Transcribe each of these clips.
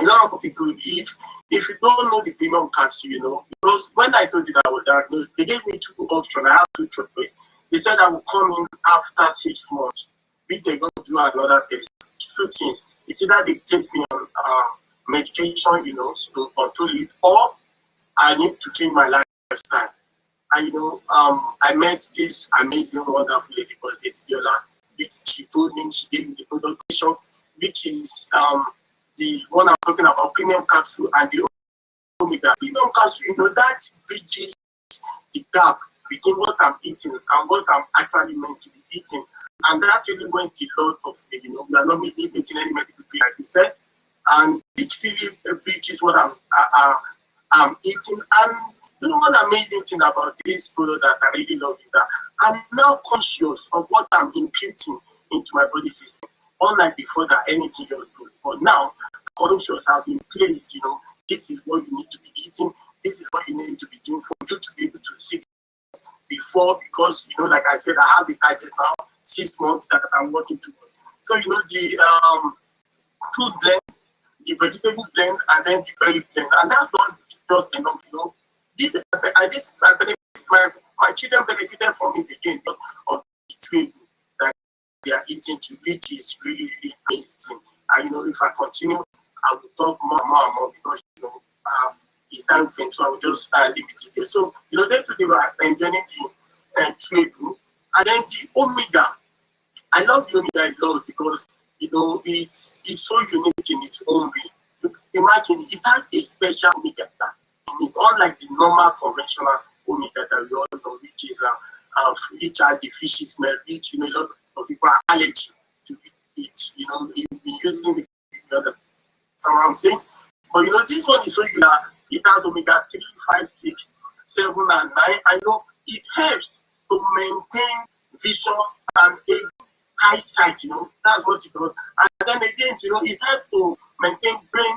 a lot of people, if you don't know the premium capsule, because when I told you that I was diagnosed, they gave me two options. I have two choices. They said I will come in after 6 months if they're going to do another test. Two things. It's either they place me on medication, to control it, or I need to change my lifestyle. And I met this amazing, wonderful lady called Diola, which she told me, she gave me the product, which is the one I'm talking about, premium capsule and the omega. Premium capsule, that bridges the gap between what I'm eating and what I'm actually meant to be eating. And that really went a lot of, we are not making any medical thing, like you said, and it really bridges what I'm eating. And one amazing thing about this product that I really love is that I'm now conscious of what I'm imputing into my body system. Unlike before that anything just do. But now, conscious have been placed, this is what you need to be eating, this is what you need to be doing for you to be able to see before, because, like I said, I have a target now, 6 months that I'm working towards. So, the fruit blend, the vegetable blend, and then the berry blend, and that's not just enough, my children benefited from it again because of the trade that they are eating to, which is really, really amazing. And if I continue, I will talk more and more because it's time frame, so I will just limit it there. So day to day I'm enjoying the trade, and then the omega. I love the omega a lot because it's so unique in its own way. Imagine it has a special omega in it, unlike the normal conventional omega that we all know, which is which has the fishy smell, which a lot of people are allergic to it. You've been using it, that's what I'm saying. But this one is so unique. It has omega 3, 5, 6, 7, and 9. I know it helps to maintain vision and a eyesight. That's what it does. And then again, it helps to maintain brain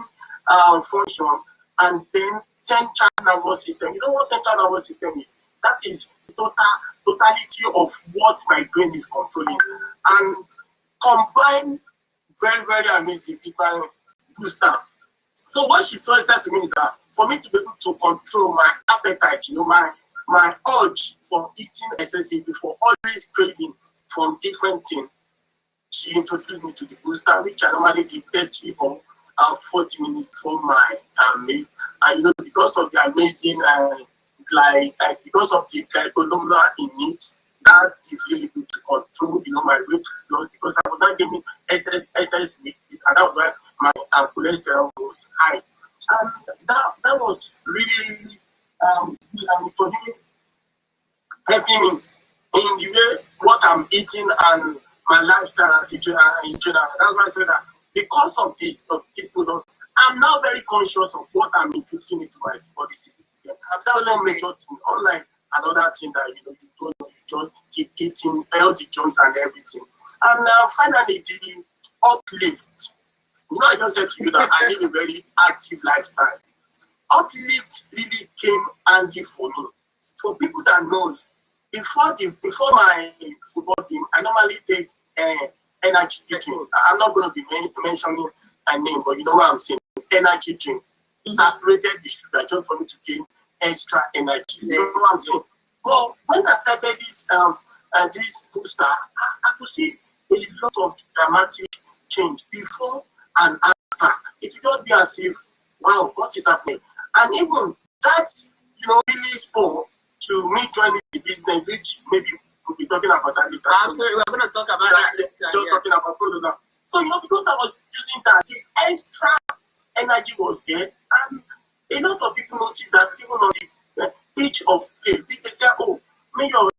function, and then central nervous system. You know what central nervous system is? That is the totality of what my brain is controlling. And combined, very, very amazing with my booster. So what she said to me is that for me to be able to control my appetite, my urge for eating excessively, for always craving from different things, she introduced me to the booster, which I normally do 30 or 40 minutes before my meal. And because of the amazing because of the glycolamina in it, that is really good to control my weight loss, because I was not getting excess weight, and that was why my cholesterol was high. And that was really good, and it was really helping me in the way what I'm eating and my lifestyle in general. That's why I said that because of this product, I'm now very conscious of what I'm inputting into my body system. That's not major thing, unlike another thing that you don't know, you just keep eating healthy junks and everything. And finally, the uplift. I just said to you that I live a very active lifestyle. Uplift really came handy for me. For people that know, before my football team, I normally take energy drink. I'm not going to be mentioning a name, but you know what I'm saying. Energy drink separated the sugar just for me to gain extra energy. You know what I'm saying? But when I started this booster, I could see a lot of dramatic change before and after. It would not be as if, wow, what is happening? And even that, really spoke to me joining the business, which maybe we'll be talking about that later. Absolutely, we're going to talk about that later. Just talking about product now. So, because I was using that, the extra energy was there, and a lot of people noticed that even on the pitch of play, they say, oh, Mayor,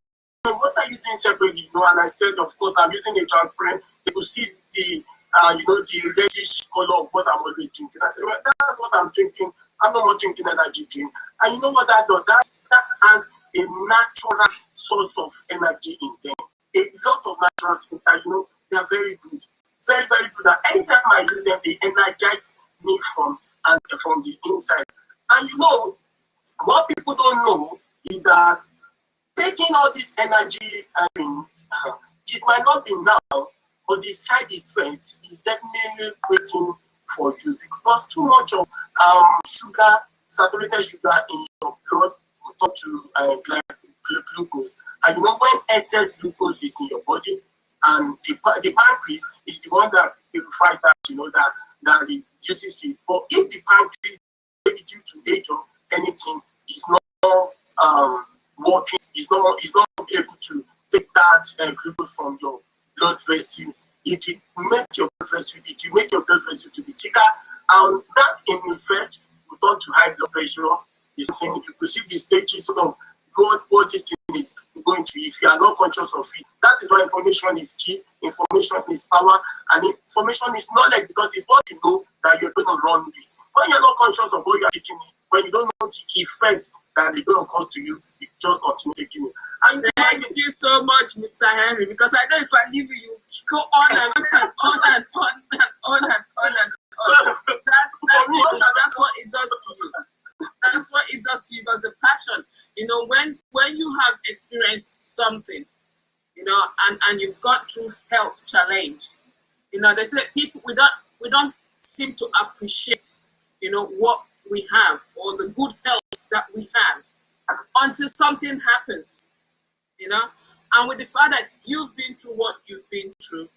what are you doing separately? And I said, of course, I'm using a transparent. They could see the reddish color of what I'm always drinking. I said, well, that's what I'm drinking. I'm not more drinking energy drink. And you know what that does? That has a natural source of energy in them. A lot of natural things that, they are very good. Very, very good. And anytime I use them, they energize me from the inside. And what people don't know is that taking all this energy, it might not be now, but the side effect is definitely creating for you, because too much of sugar, saturated sugar in your blood will turn to glucose. And when excess glucose is in your body, and the pancreas is the one that purifies that, that reduces it. But if the pancreas, maybe due to age or anything, is not working, is not able to take that glucose from your blood vessel, it will make your blood vessel, to be thicker, and that in effect will turn to high blood pressure. You could see the stages of what this thing is going to, if you are not conscious of it. That is why information is key, information is power, and information is knowledge, because it's what you know that you're going to run with. When you're not conscious of what you're taking, when you don't know the effect that they're going to cause to you, you just continue taking it. And thank you so much, Mr. Henry, because I know if I leave you, you go on and on and on and on and on and on and on. That's what it does to you. That's what it does to you, because the passion, when you have experienced something, and you've gone through health challenge, they say people, we don't seem to appreciate, what we have, or the good health that we have, until something happens, and with the fact that you've been through what you've been through,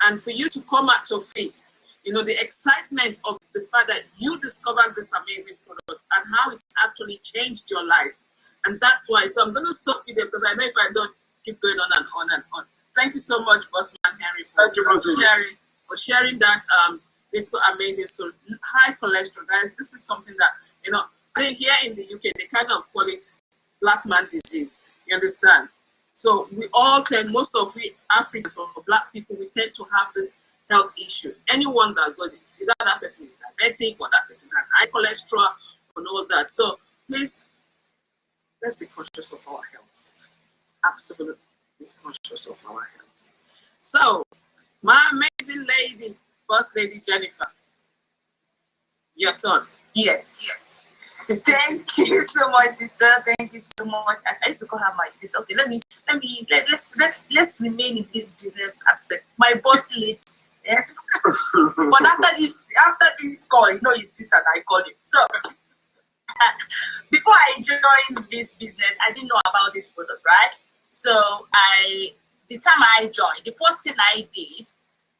and for you to come out of it, the excitement of the fact that you discovered this amazing product and how it actually changed your life. And that's why, so I'm going to stop you there, because I know if I don't keep going on and on and on. Thank you so much, Bossman Henry, for sharing that little amazing story. High cholesterol, guys, this is something that, I think here in the UK, they kind of call it black man disease. You understand? So we all most of we Africans or black people, we tend to have this health issue. Anyone that goes, it's either that person is diabetic or that person has high cholesterol and all that. So please, let's be conscious of our health. Absolutely conscious of our health. So, my amazing lady, Boss Lady Jennifer, your turn. Yes. Thank you so much, sister. Thank you so much. I used to call her my sister. Okay, let's remain in this business aspect. My boss lady. Yeah? But after this call, your sister, I call you. So before I joined this business, I didn't know about this product, right? So the time I joined, the first thing I did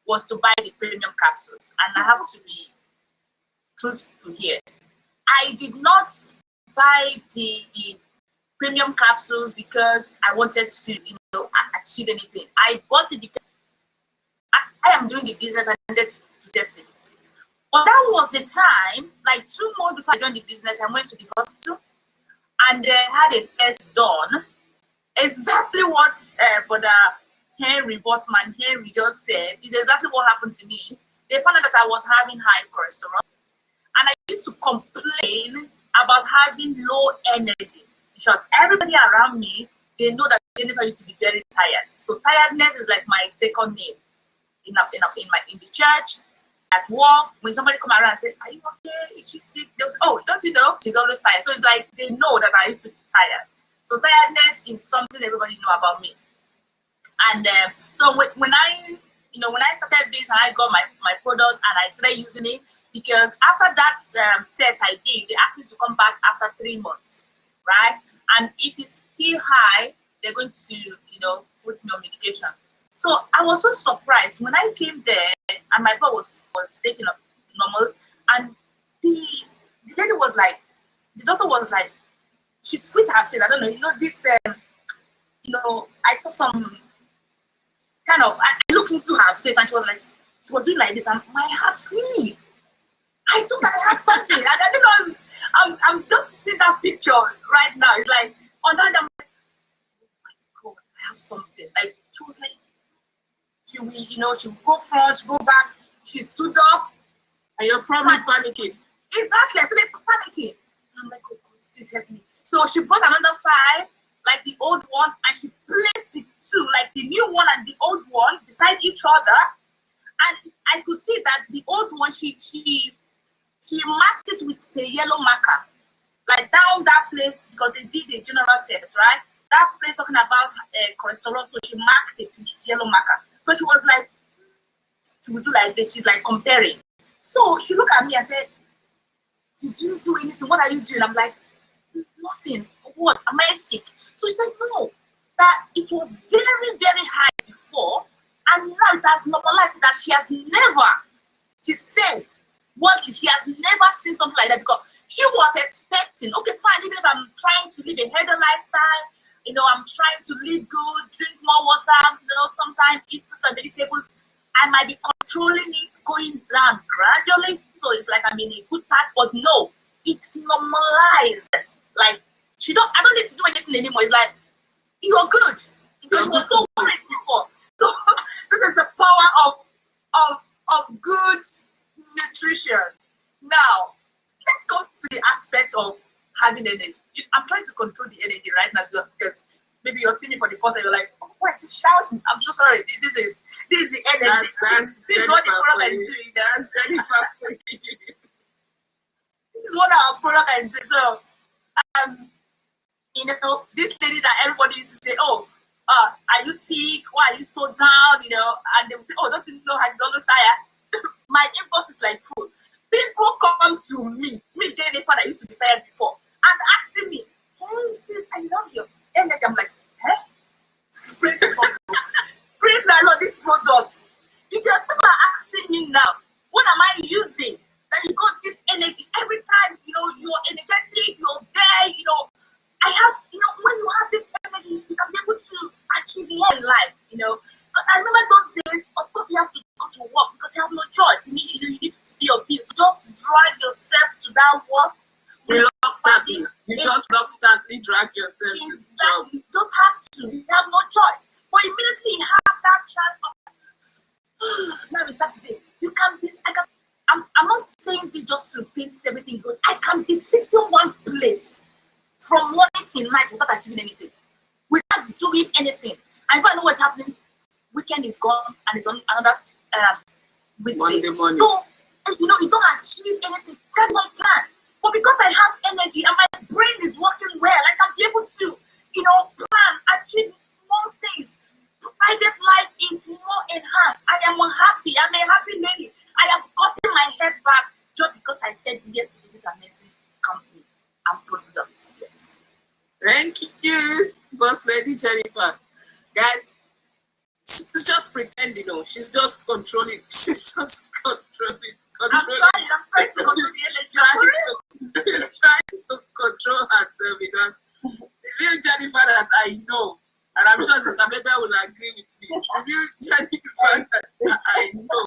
was to buy the premium capsules, and I have to be truthful here. I did not buy the premium capsules because I wanted to, achieve anything. I bought it because I am doing the business and I needed to test it. But that was the time, like 2 months before I joined the business, I went to the hospital and had a test done. Exactly what Brother Henry, Bossman Henry, just said is exactly what happened to me. They found out that I was having high cholesterol, and I used to complain about having low energy. In short, everybody around me, they know that Jennifer used to be very tired. So tiredness is like my second name in the church, at work. When somebody come around and say, "Are you okay? Is she sick?" They'll say, "Oh, don't you know? She's always tired." So it's like they know that I used to be tired. So tiredness is something everybody know about me. And so when I started this and I got my product and I started using it, because after that test I did, they asked me to come back after 3 months, right? And if it's still high, they're going to, put me on medication. So I was so surprised when I came there and my blood was taken up normal, and the lady was like, the doctor was like, she squeezed her face. I don't know, this, I saw some kind of, I looked into her face and she was doing like this, and my heart flew. I thought I had something. Like, I don't know, I'm just seeing that picture right now. It's like, on that, I'm like, oh my God, I have something. Like, she was like, she will go front, she go back, she stood up, And you're probably panicking. Exactly, I started panicking. And I'm like, oh God, please help me. So she brought another file, like the old one, and she placed the two, like the new one and the old one, beside each other. And I could see that the old one, she marked it with the yellow marker, like down that place, because they did a general test, right? That place talking about cholesterol, so she marked it with yellow marker. So she was like, she would do like this. She's like comparing. So she looked at me and said, did you do anything? What are you doing? I'm like, nothing. What? Am I sick? So she said, no, that it was very, very high before, and now it has normalized, that she has never, she said, she has never seen something like that, because she was expecting, okay, fine, even if I'm trying to live a healthy lifestyle, I'm trying to live good, drink more water, sometimes eat fruits and vegetables, I might be controlling it going down gradually, so it's like I'm in a good path, but no, it's normalized. Like, I don't need to do anything anymore. It's like, you're good. Because she was so worried before. So this is the power of good nutrition. Now, let's go to the aspect of having energy. I'm trying to control the energy right now, because maybe you're seeing me for the first time, you're like, oh, why is he shouting? I'm so sorry. This is the energy. This is what the product I'm doing. That's Jennifer. This is what our product I'm doing. So, this lady that everybody used to say, oh, are you sick? Why are you so down? And they will say, oh, don't you know how she's always tired? My inbox is like full. People come to me, Jennifer, that used to be tired before, and asking me, hey, sis, I love your energy. I'm like, praise the Lord. Praise the Lord, these products. Because people are asking me now, what am I using? That you got this energy every time, you're energetic, you're there, I have, when you have this energy, you can be able to achieve more in life, But I remember those days, of course, you have to go to work because you have no choice. You need to pay your bills. Just drive yourself to that work. Reluctantly. You just reluctantly drag yourself to the job. You just have to. You have no choice. But immediately you have that chance of, now it's Saturday. I'm not saying this just to paint everything good. I can be sitting one place from morning till night without achieving anything, without doing anything. And if I know what's happening, weekend is gone and it's on another weekday. Monday morning. So, you don't achieve anything. That's one plan. But because I have energy and my brain is working well, I can be able to, plan, achieve more things. Private life is more enhanced. I am happy. I'm a happy lady. I have gotten my head back just because I said yes to this amazing company and products. Yes. Thank you, Boss Lady Jennifer. Guys, she's just pretending, she's just controlling. She's just controlling. I'm trying to control the She's trying to control herself, because the real Jennifer that I know, and I'm sure Sister Mabel will agree with me, the real Jennifer that I know,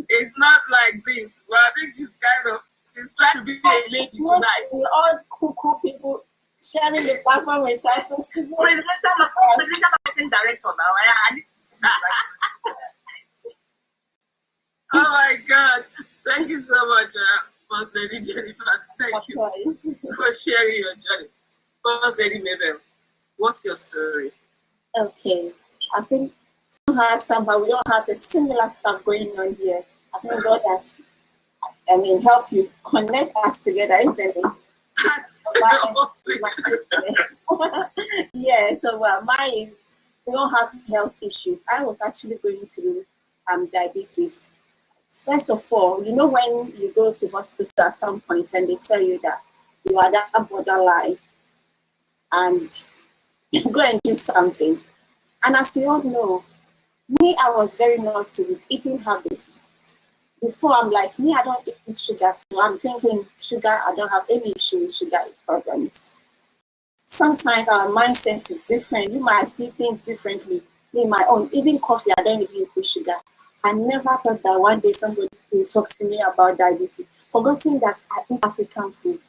it's not like this. Well, I think she's trying to be a lady tonight. We're all cool people sharing the platform with us. Presidential marketing director now. I need to Oh my God. Thank you so much, Boss Lady Jennifer. Thank you for sharing your journey. Boss Lady Mabel, what's your story? Okay. I think somehow we all had a similar stuff going on here. I think God has, help you connect us together, isn't it? Yeah, so mine is, we all have health issues. I was actually going through diabetes. First of all, when you go to hospital at some point and they tell you that you are that borderline and go and do something. And as we all know, I was very naughty with eating habits. Before, I'm like, I don't eat sugar, so I'm thinking sugar, I don't have any issue with sugar problems. Sometimes our mindset is different. You might see things differently. Me, my own, even coffee, I don't even put sugar. I never thought that one day somebody will talk to me about diabetes, forgetting that I eat African food.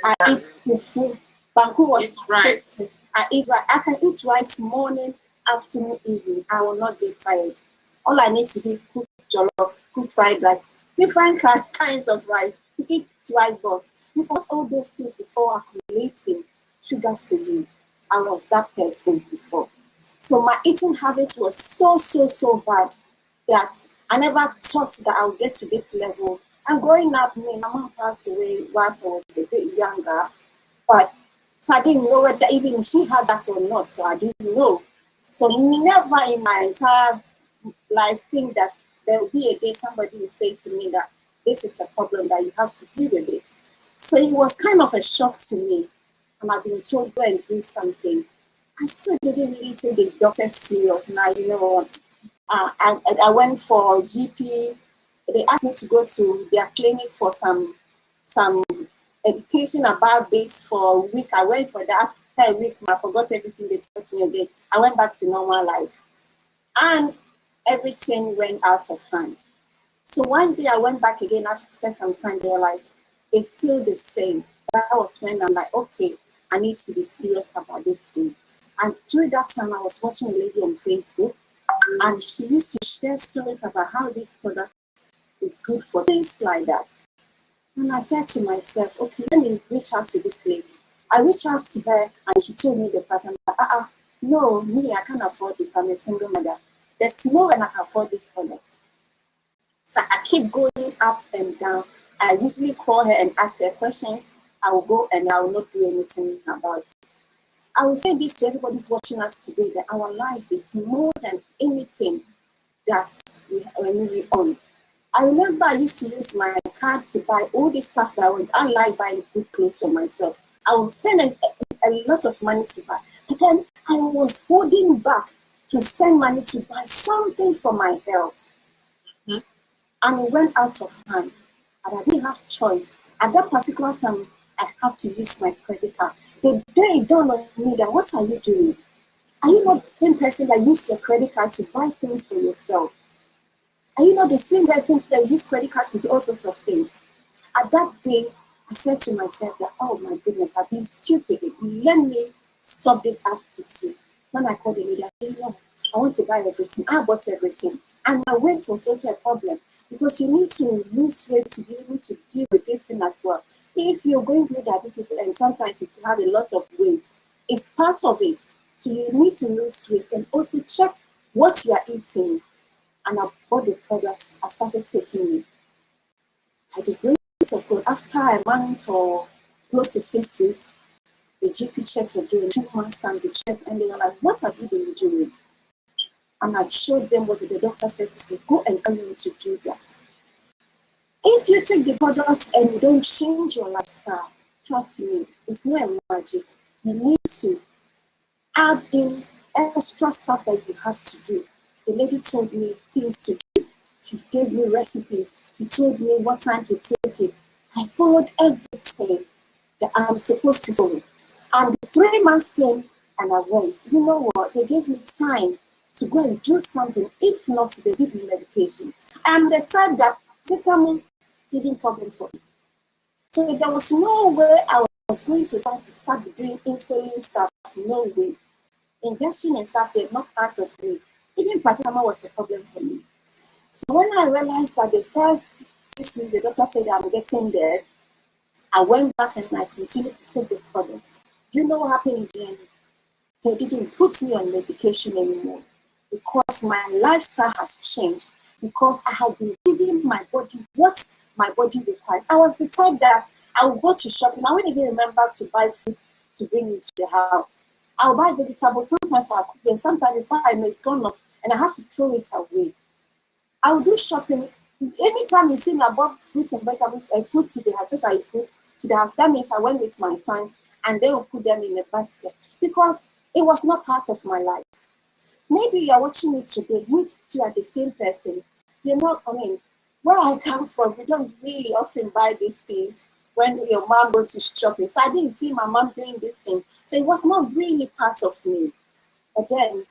I eat fufu. Banku was rice. I eat rice. I can eat rice morning, afternoon, evening. I will not get tired. All I need to do is cook jollof, cook fried rice, different kinds of rice. You eat rice balls. You thought all those things is all accumulating sugar for you. I was that person before. So my eating habit was so bad that I never thought that I would get to this level. And growing up, my mom passed away whilst I was a bit younger, but so I didn't know whether even she had that or not, so I didn't know. So never in my entire life think that there will be a day somebody will say to me that this is a problem that you have to deal with it. So it was kind of a shock to me. And I've been told go and do something. I still didn't really take the doctor serious. Now, you know, I went for GP. They asked me to go to their clinic for some education about this for a week. I went for that. After a week, I forgot everything they taught me again. I went back to normal life. And everything went out of hand. So one day I went back again after some time. They were like, it's still the same. That was when I'm like, okay, I need to be serious about this thing. And during that time, I was watching a lady on Facebook, and she used to share stories about how this product is good for things like that. And I said to myself, okay, let me reach out to this lady. I reached out to her, and she told me the person, no, me, I can't afford this. I'm a single mother. There's no way I can afford this product. So I keep going up and down. I usually call her and ask her questions. I will go and I will not do anything about it. I will say this to everybody watching us today, that our life is more than anything that we own. I remember I used to use my card to buy all the stuff that I want. I like buying good clothes for myself. I will spend a lot of money to buy. But then I was holding back to spend money to buy something for my health. And it went out of hand. And I didn't have choice. At that particular time, I have to use my credit card. The day it dawned on me that, what are you doing? Are you not the same person that used your credit card to buy things for yourself? Are you not the same person that used credit card to do all sorts of things? At that day, I said to myself that, oh my goodness, I've been stupid. Let me stop this attitude. When I called the lady, I said, no, I want to buy everything. I bought everything. And my weight was also a problem, because you need to lose weight to be able to deal with this thing as well. If you're going through diabetes and sometimes you have a lot of weight, it's part of it. So you need to lose weight and also check what you are eating. And I bought the products. I started taking it. By the grace of God, after a month or close to 6 weeks, the GP checked again, 2 months time they checked, and they were like, what have you been doing? And I showed them what the doctor said to go and tell you to do that. If you take the products and you don't change your lifestyle, trust me, it's not a magic. You need to add in extra stuff that you have to do. The lady told me things to do. She gave me recipes. She told me what time to take it. I followed everything that I'm supposed to follow. And the 3 months came and I went. You know what? They gave me time to go and do something. If not, they give me medication. I'm the type that paracetamol is even problem for me. So there was no way I was going to start doing insulin stuff. No way. Injection and stuff, they're not part of me. Even paracetamol was a problem for me. So when I realized that the first 6 weeks, the doctor said I'm getting there, I went back and I continued to take the product. Do you know what happened in the end? They didn't put me on medication anymore, because my lifestyle has changed, because I had been giving my body what my body requires. I was the type that I would go to shopping. I wouldn't even remember to buy fruits to bring into the house. I'll buy vegetables. Sometimes I'll cook them. Sometimes before I know it's gone off and I have to throw it away. I will do shopping. Anytime you see me, I bought fruits and vegetables, fruit to the house, especially fruit to the house. That means I went with my sons and they will put them in a basket, because it was not part of my life. Maybe you are watching me today, you two are the same person. You're not, where I come from, we don't really often buy these things when your mom goes to shopping. So I didn't see my mom doing this thing. So it was not really part of me. But then,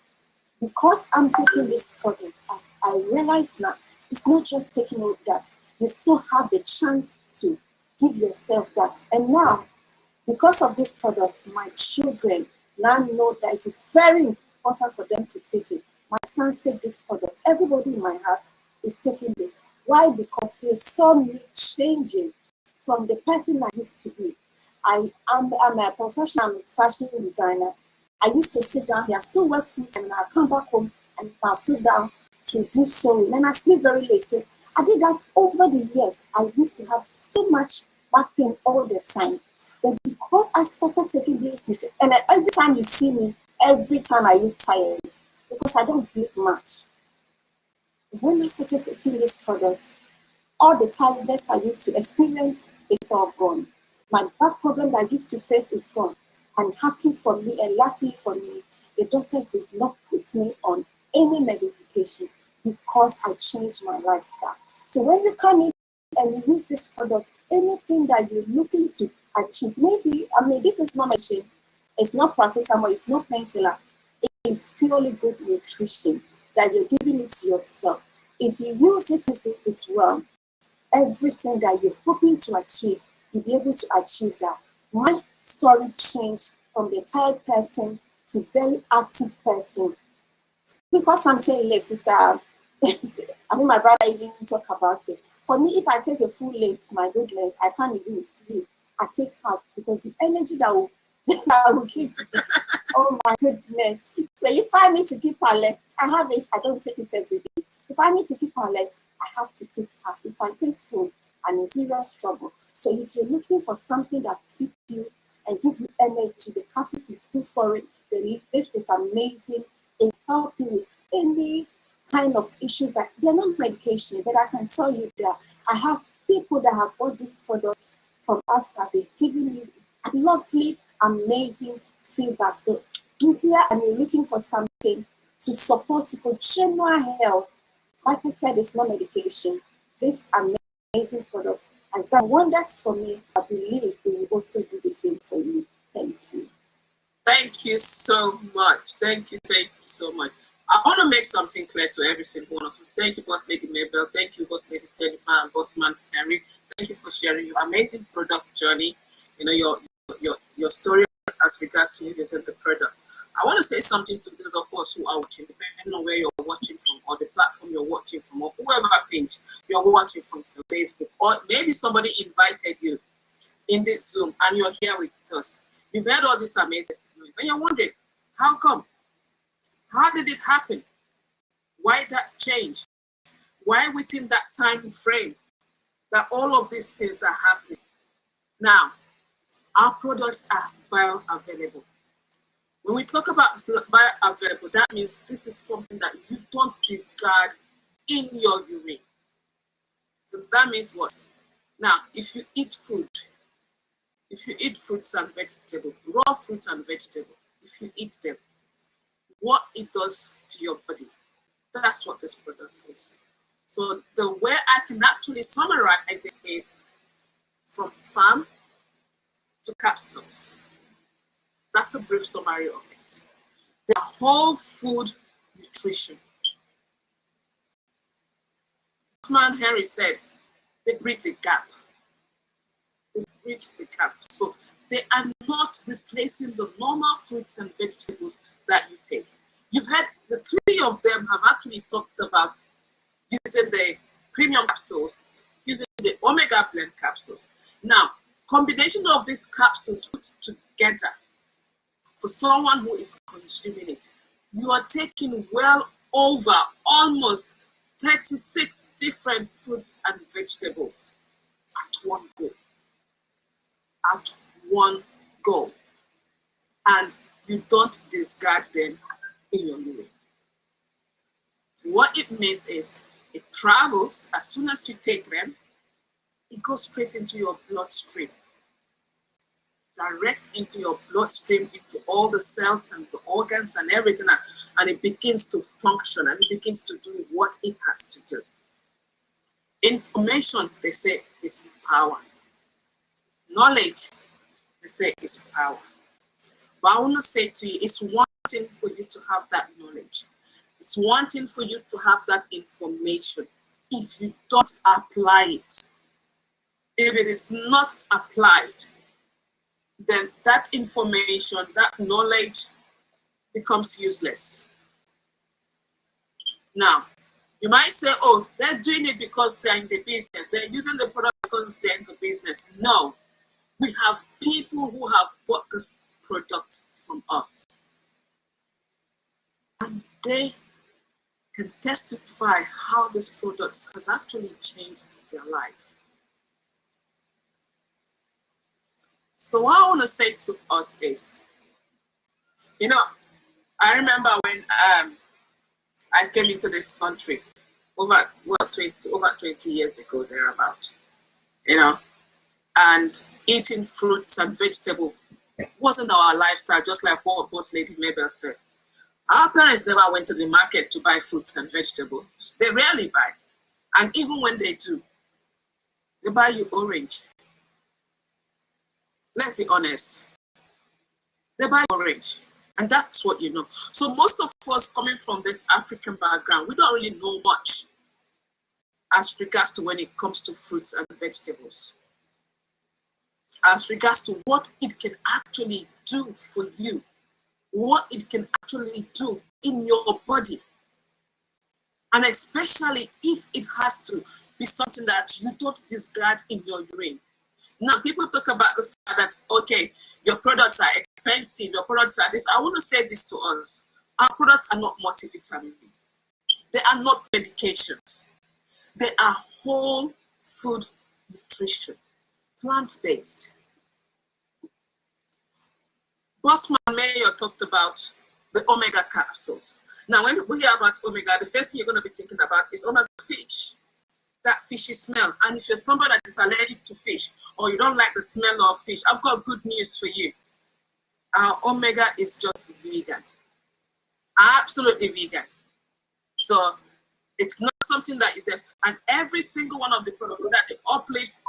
because I'm taking this product, I realize now it's not just taking all that. You still have the chance to give yourself that. And now, because of this product, my children now know that it is very important for them to take it. My sons take this product. Everybody in my house is taking this. Why? Because they saw me changing from the person I used to be. I'm a professional fashion designer. I used to sit down here, I still work full time, and I'll come back home and I'll sit down to do sewing, and I sleep very late. So I did that over the years. I used to have so much back pain all the time. But because I started taking this nutrition, and every time you see me, every time I look tired, because I don't sleep much. When I started taking these products, all the tiredness I used to experience is all gone. My back problem that I used to face is gone. And happy for me and luckily for me, the doctors did not put me on any medication because I changed my lifestyle. So when you come in and you use this product, anything that you're looking to achieve, maybe, this is not medicine, it's not paracetamol, it's not painkiller. It is purely good nutrition that you're giving it to yourself. If you use it well, everything that you're hoping to achieve, you'll be able to achieve that. My story changed from the tired person to very active person. Because something left is that, my brother even talk about it. For me, if I take a full lift, my goodness, I can't even sleep. I take half because the energy that will give me, oh my goodness. So if I need to keep alert, I have it, I don't take it every day. If I need to keep alert, I have to take half. If I take full, I'm in serious trouble. So if you're looking for something that keeps you and give you energy, the capsules is good for it. The lift is amazing. It helps you with any kind of issues that they're not medication, but I can tell you that I have people that have bought these products from us that they're giving me lovely, amazing feedback. So if you are and you're looking for something to support you for general health, like I said, it's not medication. This amazing product has done wonders for me. I believe it will also do the same for you. Thank you. Thank you so much. Thank you so much. I want to make something clear to every single one of us. Thank you, Boss Lady Mabel. Thank you, Boss Lady Jennifer and Bossman Henry. Thank you for sharing your amazing product journey. Your story as regards to using the product. I want to say something to those of us who are watching, depending on where you're watching from, or the platform you're watching from, or whoever page you're watching from Facebook, or maybe somebody invited you in this Zoom and you're here with us. You've heard all these amazing testimonies, and you're wondering, how come? How did it happen? Why that change? Why within that time frame that all of these things are happening? Now, our products are bioavailable. When we talk about bioavailable, that means this is something that you don't discard in your urine. So that means what? Now, if you eat fruits and vegetables, raw fruits and vegetables, if you eat them, what it does to your body, that's what this product is. So the way I can actually summarize it is from farm to capsules. That's the brief summary of it. The whole food nutrition. Man Henry said they bridge the gap. They bridge the gap. So they are not replacing the normal fruits and vegetables that you take. You've heard the three of them have actually talked about using the premium capsules, using the omega blend capsules. Now, combination of these capsules put together for someone who is consuming it, you are taking well over almost 36 different fruits and vegetables at one go. At one go. And you don't discard them in your urine. What it means is it travels as soon as you take them, it goes straight into your bloodstream. Direct into your bloodstream, into all the cells and the organs and everything, and it begins to function and it begins to do what it has to do. Information, they say, is power. Knowledge, they say, is power. But I want to say to you, it's one thing for you to have that knowledge. It's one thing for you to have that information. If you don't apply it, if it is not applied, then that information, that knowledge becomes useless. Now, you might say, oh, they're doing it because they're in the business. They're using the product because they're in the business. No, we have people who have bought this product from us. And they can testify how this product has actually changed their life. So what I want to say to us is, I remember when I came into this country, over 20 years ago, thereabout, you know, and eating fruits and vegetables wasn't our lifestyle, just like what Boss Lady Mabel said. Our parents never went to the market to buy fruits and vegetables. They rarely buy. And even when they do, they buy you orange. Let's be honest. They buy orange. And that's what you know. So most of us coming from this African background, we don't really know much as regards to when it comes to fruits and vegetables. As regards to what it can actually do for you, what it can actually do in your body. And especially if it has to be something that you don't discard in your urine. Now, people talk about the fact that, okay, your products are expensive, your products are this. I want to say this to us. Our products are not multivitamin. They are not medications. They are whole food nutrition, plant-based. Bossman Mayor talked about the omega capsules. Now, when people hear about omega, the first thing you're going to be thinking about is omega fish. That fishy smell. And if you're somebody that is allergic to fish or you don't like the smell of fish, I've got good news for you. Our omega is just vegan. Absolutely vegan. So it's not something that you test. And every single one of the products that they uplift,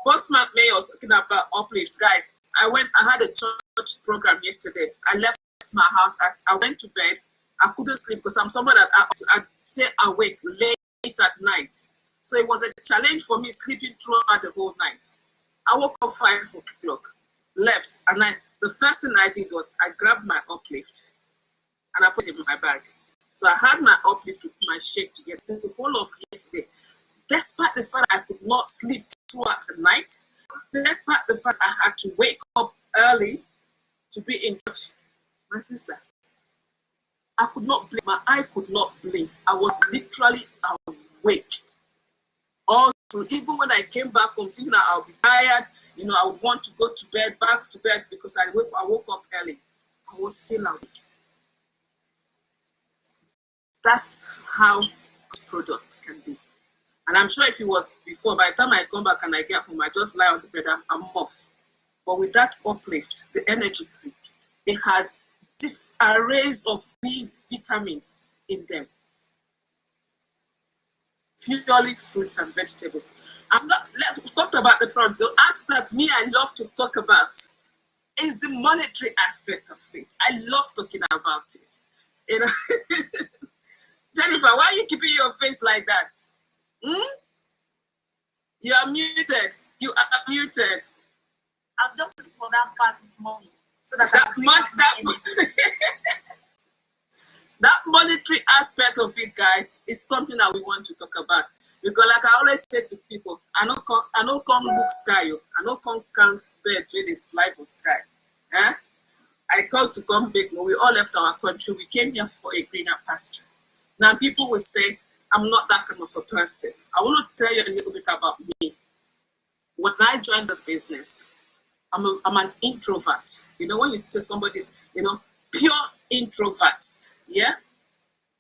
Bossman Mayor was talking about uplift. Guys, I had a church program yesterday. I left my house as I went to bed. I couldn't sleep because I'm somebody that I stay awake late at night. So it was a challenge for me sleeping throughout the whole night. I woke up 5 o'clock, left, and the first thing I did was I grabbed my uplift and I put it in my bag. So I had my uplift with my shake together the whole of yesterday. Despite the fact I could not sleep throughout the night, despite the fact I had to wake up early to be in touch, my sister, I could not blink. My eye could not blink. I was literally awake. All through, even when I came back home thinking that I'll be tired, you know, I would want to go to bed, back to bed because I woke up early. I was still awake. That's how this product can be. And I'm sure if it was before, by the time I come back and I get home, I just lie on the bed, I'm off. But with that uplift, the energy drink, it has this arrays of B vitamins in them. Purely fruits and vegetables. Let's talk about the product. The aspect me I love to talk about is the monetary aspect of it. I love talking about it. You know, Jennifer, why are you keeping your face like that? You are muted. You are muted. I'm just looking for that part of money so that that monetary aspect of it, guys, is something that we want to talk about. Because like I always say to people, I don't come look sky, I don't come count birds where they fly for sky. I come to come big, but we all left our country. We came here for a greener pasture. Now people would say, I'm not that kind of a person. I want to tell you a little bit about me. When I joined this business, I'm an introvert. You know, when you say somebody's, you know, pure introvert, yeah?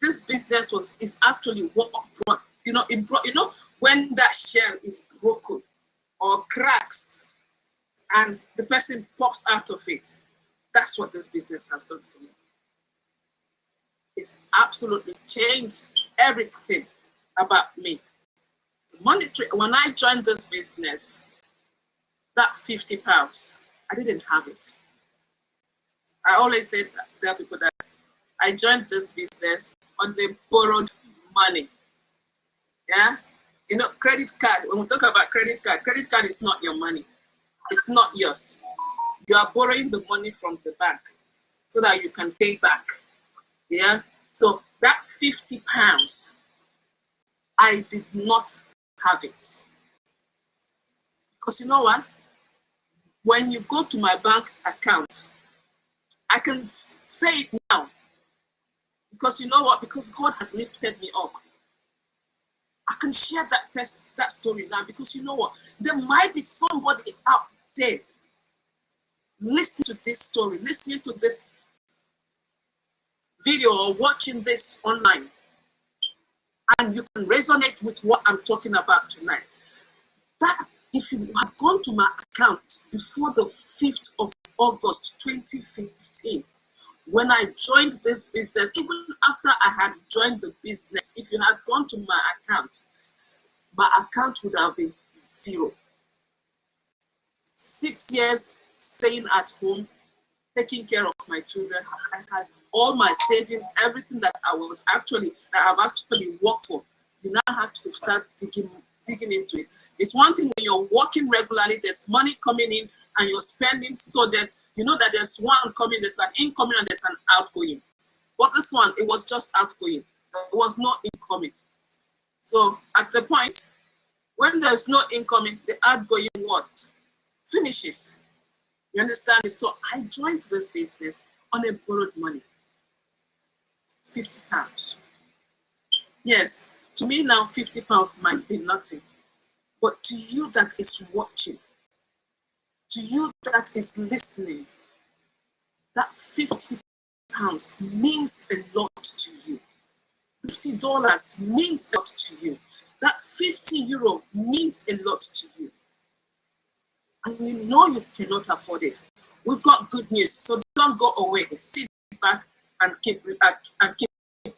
This business is actually what brought, it brought, when that shell is broken or cracks and the person pops out of it, that's what this business has done for me. It's absolutely changed everything about me. Monetary, when I joined this business, that £50, I didn't have it. I always say that there are people that I joined this business on the borrowed money. Yeah? You know, credit card, when we talk about credit card is not your money. It's not yours. You are borrowing the money from the bank so that you can pay back. Yeah? So that £50, I did not have it. Because you know what? When you go to my bank account, I can say it now. Because you know what? Because God has lifted me up. I can share that story now because you know what? There might be somebody out there listening to this story, listening to this video or watching this online. and you can resonate with what I'm talking about tonight. That if you had gone to my account before the 5th of August 2015, when I joined this business, even after I had joined the business, if you had gone to my account would have been 0. 6 years staying at home, taking care of my children. I had all my savings, everything that I've actually worked for. You now have to start digging into it. It's one thing when you're working regularly, there's money coming in and you're spending. So there's, you know that there's one coming, there's an incoming and there's an outgoing. But this one, it was just outgoing. There was no incoming. So at the point when there's no incoming, the outgoing what? Finishes. You understand? So I joined this business on a borrowed money. £50. Yes, to me now £50 might be nothing. But to you that is watching, to you that is listening, that £50 means a lot to you. $50 means a lot to you. That €50 means a lot to you. And you know you cannot afford it. We've got good news, so don't go away. Sit back and keep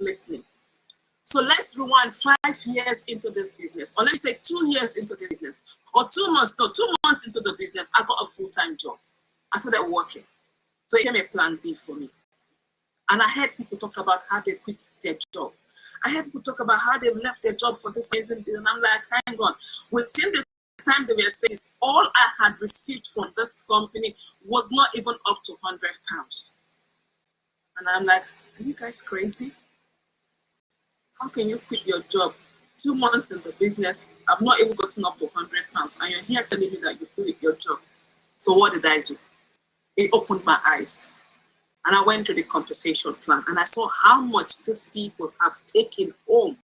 listening. So let's rewind 5 years into this business, or let's say 2 years into this business, or 2 months, no, 2 months into the business, I got a full-time job. I started working. So it became a plan B for me. And I heard people talk about how they quit their job. I heard people talk about how they left their job for this reason, and I'm like, hang on. Within the time they were saying, all I had received from this company was not even up to £100. And I'm like, are you guys crazy? How can you quit your job 2 months in the business? I've not even gotten up to £100, and you're here telling me that you quit your job. So what did I do? It opened my eyes. And I went to the compensation plan and I saw how much these people have taken home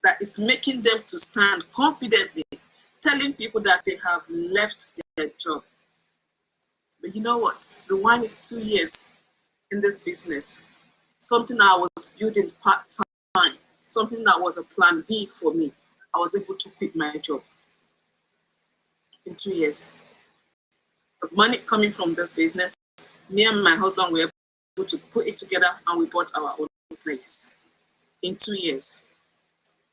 that is making them to stand confidently, telling people that they have left their job. But you know what? Rewinding 2 years in this business, something I was building part-time, something that was a plan B for me, I was able to quit my job in 2 years. The money coming from this business, me and my husband were able to put it together and we bought our own place in 2 years.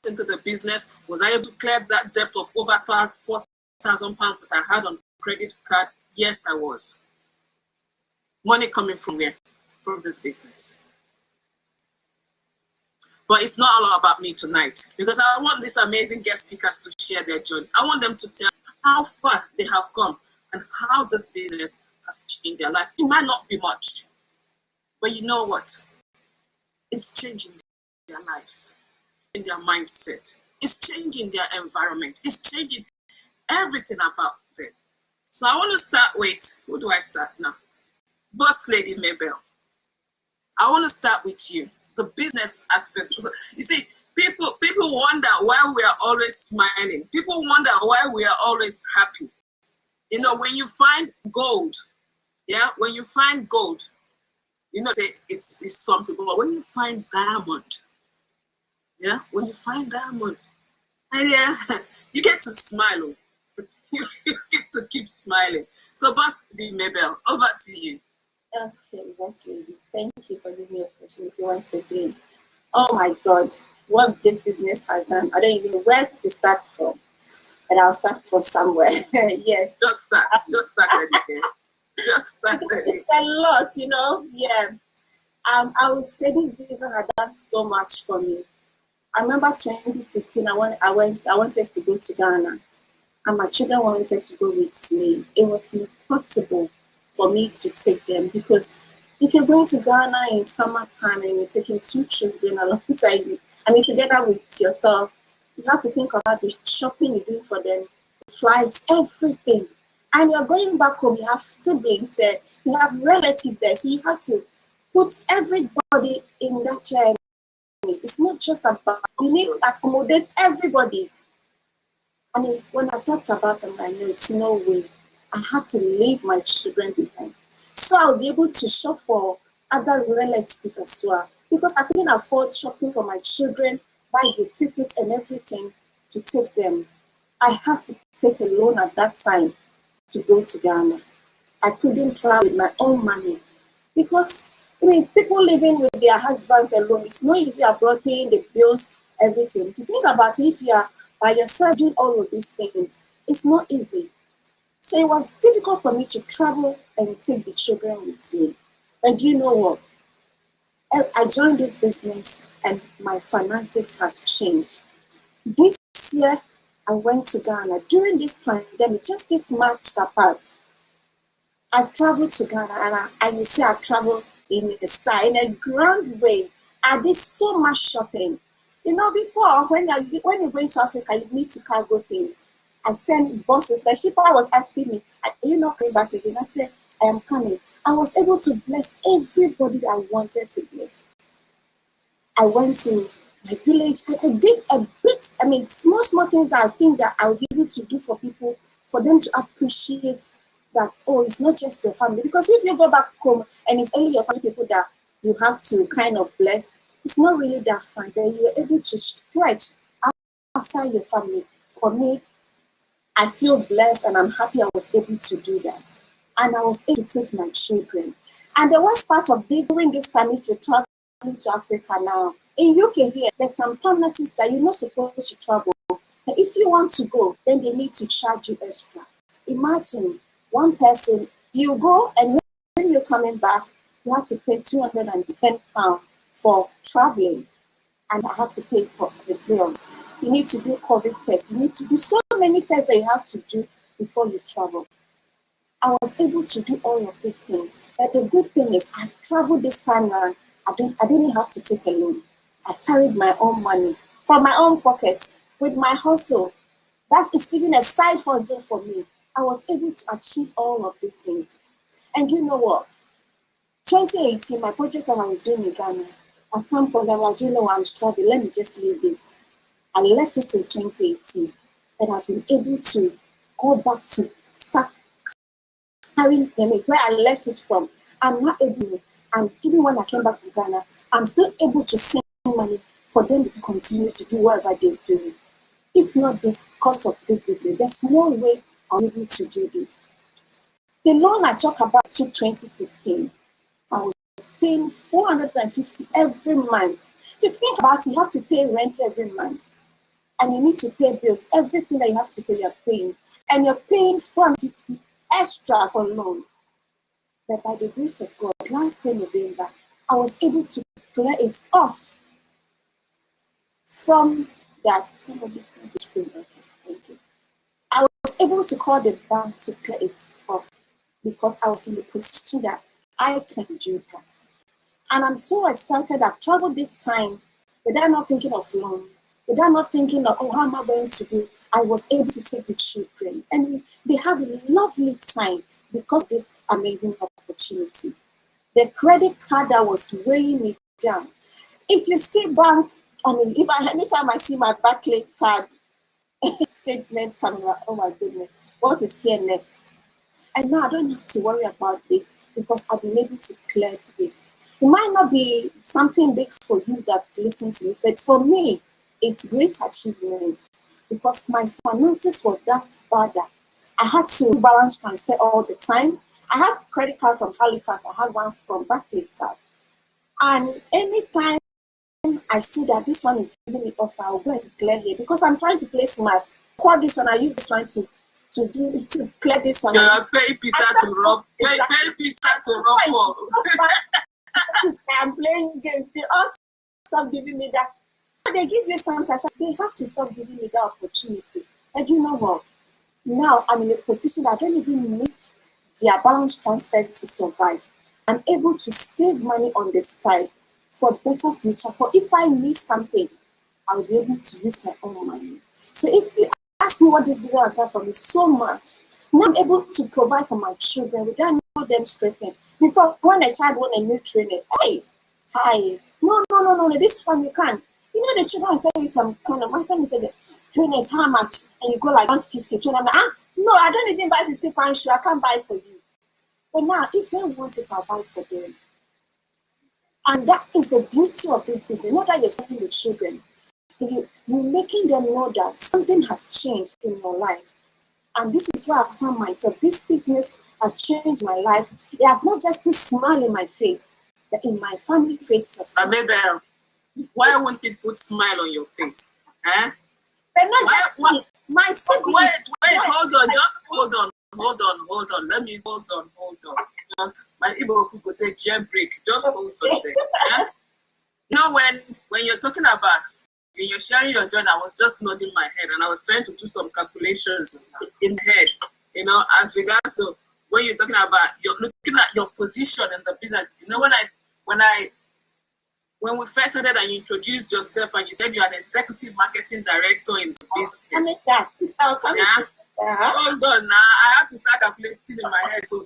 Into the business, was I able to clear that debt of over £4,000 that I had on credit card? Yes, I was. Money coming from where? From this business. But it's not all about me tonight, because I want these amazing guest speakers to share their journey. I want them to tell how far they have come and how this business has changed their life. It might not be much, but you know what? It's changing their lives, in their mindset. It's changing their environment. It's changing everything about them. So I want to start with, who do I start now? Boss Lady Mabel. I want to start with you, the business aspect. You see, people wonder why we are always smiling. People wonder why we are always happy. You know, when you find gold, yeah, when you find gold, you know, it's something. But when you find diamond, yeah, when you find diamond, and yeah, you get to smile. You get to keep smiling. So, Boss Lady Mabel, over to you. Okay, Boss Lady, thank you for giving me the opportunity once again. Oh my God, what this business has done, I don't even know where to start from, but I'll start from somewhere. Yes. Just start anything. Just start anything. A lot, you know, yeah. I would say this business has done so much for me. I remember 2016, I wanted to go to Ghana, and my children wanted to go with me. It was impossible for me to take them, because if you're going to Ghana in summertime and you're taking 2 children alongside you, I mean, together with yourself, you have to think about the shopping you're doing for them, the flights, everything. And you're going back home, you have siblings there, you have relatives there, so you have to put everybody in that journey. It's not just about, you need to accommodate everybody. And when I thought about it, I know it's no way. I had to leave my children behind. So I'll be able to shop for other relatives as well. because I couldn't afford shopping for my children, buy the tickets and everything to take them. I had to take a loan at that time to go to Ghana. I couldn't travel with my own money because people living with their husbands alone, it's not easy abroad, paying the bills, everything. To think about it, if you are by yourself doing all of these things, it's not easy. So it was difficult for me to travel and take the children with me. But do you know what? I joined this business and my finances has changed. This year, I went to Ghana. During this pandemic, just this March that passed, I traveled to Ghana, and you see I traveled in a style, in a grand way. I did so much shopping. Before, when you're going to Africa, you need to cargo things. I sent bosses. The shipper was asking me, "Are you not coming back again?" I said, "I am coming." I was able to bless everybody that I wanted to bless. I went to my village. I did a bit, small things that I think that I'll be able to do for people, for them to appreciate that, it's not just your family. Because if you go back home and it's only your family people that you have to kind of bless, it's not really that fun. But you're able to stretch outside your family. For me, I feel blessed and I'm happy I was able to do that. And I was able to take my children. And the worst part of this, during this time, if you're traveling to Africa now, in UK here, there's some penalties that you're not supposed to travel. But if you want to go, then they need to charge you extra. Imagine one person, you go, and when you're coming back, you have to pay £210 for traveling. And I have to pay for the 3 months. You need to do COVID tests. You need to do so many tests that you have to do before you travel. I was able to do all of these things. But the good thing is, I've traveled this time around. I didn't have to take a loan. I carried my own money from my own pocket with my hustle. That is even a side hustle for me. I was able to achieve all of these things. And you know what? 2018, my project that I was doing in Ghana, at some point I was, I'm struggling. Let me just leave this. I left it since 2018. But I've been able to go back to start carrying them where I left it from. I'm not able, and even when I came back to Ghana, I'm still able to send money for them to continue to do whatever they're doing. If not this cost of this business, there's no way I'll be able to do this. The loan I talk about to 2016, I was paying $450 every month. To think about it, you have to pay rent every month. And you need to pay bills. Everything that you have to pay, you're paying. And you're paying $450 extra for loan. But by the grace of God, last year November, I was able to clear it off from that. Somebody tell the screen. Okay, thank you. I was able to call the bank to clear it off because I was in the position that I can do that. And I'm so excited that I traveled this time without not thinking of loan, without not thinking of, how am I going to do? I was able to take the children. And they had a lovely time because of this amazing opportunity. The credit card that was weighing me down. If you see bank, anytime I see my Barclays card statements coming out, oh my goodness, what is here next? And now I don't have to worry about this because I've been able to clear this. It might not be something big for you that listen to me, but for me, it's great achievement because my finances were that bad. I had to balance transfer all the time. I have credit card from Halifax. I had one from Barclays card. And anytime I see that this one is giving me off, I'll go and clear here because I'm trying to play smart. Call this one, I use this one to clear this one. Pay Peter to rob. Pay Peter to rob. I'm playing games. They all stop giving me that. They give you sometimes. They have to stop giving me that opportunity. And you know what? Now I'm in a position that I don't even need their balance transfer to survive. I'm able to save money on the side for better future. For if I need something, I'll be able to use my own money. So if you ask me what this business has done for me so much, now I'm able to provide for my children without them stressing. Before, when a child wants a new trainer, no, this one you can't. The children tell you some kind of, my son said, the trainer is how much? And you go like 150, 200. I'm like, no, I don't even buy 50 pounds shoe. I can't buy for you. But now, if they want it, I'll buy for them. And that is the beauty of this business. Not that you're serving the children. You're making them know that something has changed in your life. And this is where I found myself. This business has changed my life. It has not just put a smile in my face, but in my family faces. Mabel, why won't it put smile on your face? Eh? But not just my siblings. Wait, hold on, just hold on. Let me hold on. My Igbo people say jailbreak. Just hold on there. Eh? You know, when you're talking about, when you're sharing your journey, I was just nodding my head and I was trying to do some calculations in the head, you know, as regards to when you're talking about, you're looking at your position in the business. You know, when we first started and you introduced yourself and you said you're an executive marketing director in the business. Hold on now, I have to start calculating in my head to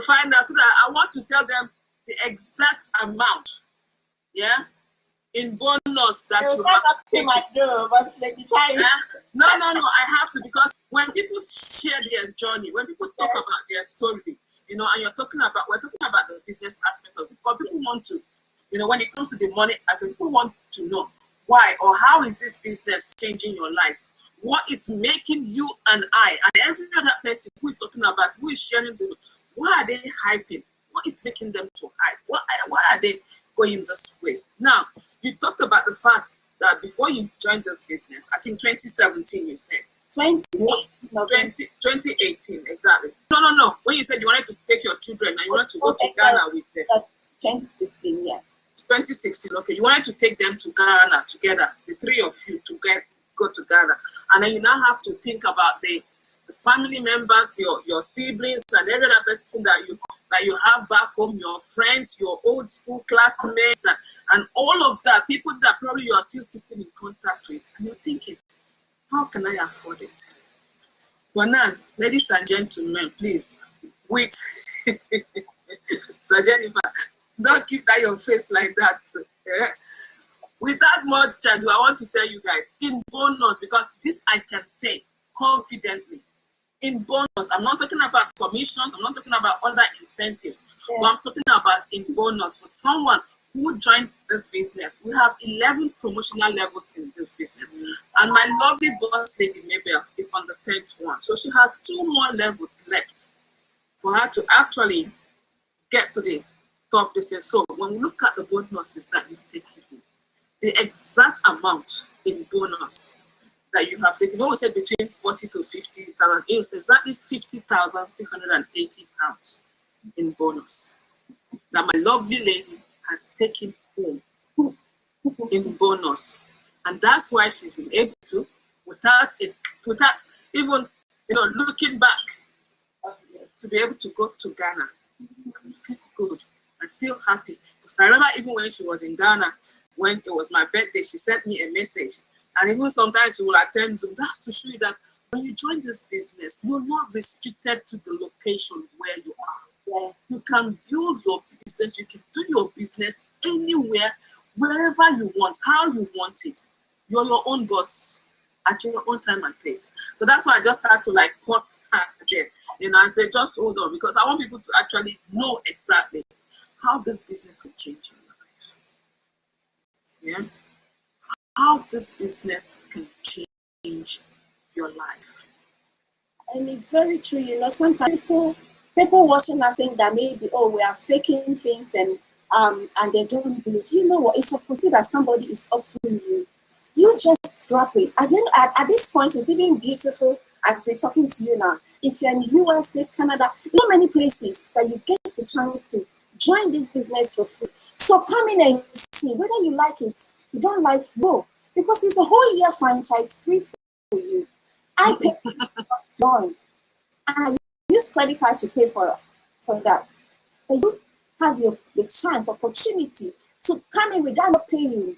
find out, so that I want to tell them the exact amount, yeah, in bonus that you have to take. No, I have to, because when people share their journey, when people talk about their story, you know, and we're talking about the business aspect of it, because people want to, you know, when it comes to the money aspect, people want to know why or how is this business changing your life? What is making you and I and every other person who is talking about, who is sharing the, why are they hyping? What is making them to hype? Why are they going this way? Now, you talked about the fact that before you joined this business, I think 2017 you said. 2018, exactly. No. When you said you wanted to take your children and you wanted to go to Ghana with them. 2016, yeah. 2016, okay. You wanted to take them to Ghana together, the three of you to go to Ghana. And then you now have to think about the family members, your siblings, and every other person that you have back home, your friends, your old school classmates, and all of that, people that probably you are still keeping in contact with. And you're thinking, how can I afford it? But now, ladies and gentlemen, please, with Sir Jennifer, don't keep that your face like that. Yeah? Without much ado, I want to tell you guys, in bonus, because this I can say confidently, in bonus, I'm not talking about commissions, I'm not talking about other incentives, but I'm talking about in bonus for someone who joined this business. We have 11 promotional levels in this business. And my lovely boss lady Mabel is on the 10th one. So she has 2 more levels left for her to actually get to the top distance. So when we look at the bonuses that we've taken, the exact amount in bonus that you have taken, we said between 40 to 50,000, it was exactly 50,680 pounds in bonus that my lovely lady has taken home in bonus. And that's why she's been able to, without even, you know, looking back, to be able to go to Ghana and feel good and feel happy. Because I remember even when she was in Ghana, when it was my birthday, she sent me a message. And even sometimes she will attend Zoom. That's to show you that when you join this business, you're not restricted to the location where you are. Yeah. You can build your business, you can do your business anywhere, wherever you want, how you want it. You're your own boss at your own time and place. So that's why I just had to like pause there, you know, and say, just hold on, because I want people to actually know exactly how this business will change your life. Yeah. How this business can change your life. And it's very true, you know, sometimes people watching us think that maybe, oh, we are faking things and they don't believe. You know what? It's a opportunity that somebody is offering you. You just grab it. At this point, it's even beautiful as we're talking to you now. If you're in USA, Canada, many places that you get the chance to join this business for free. So come in and see whether you like it, you don't like it, go. Because it's a whole year franchise free for you. I pay for join. And I use credit card to pay for that. But you have the chance, opportunity to come in without not paying.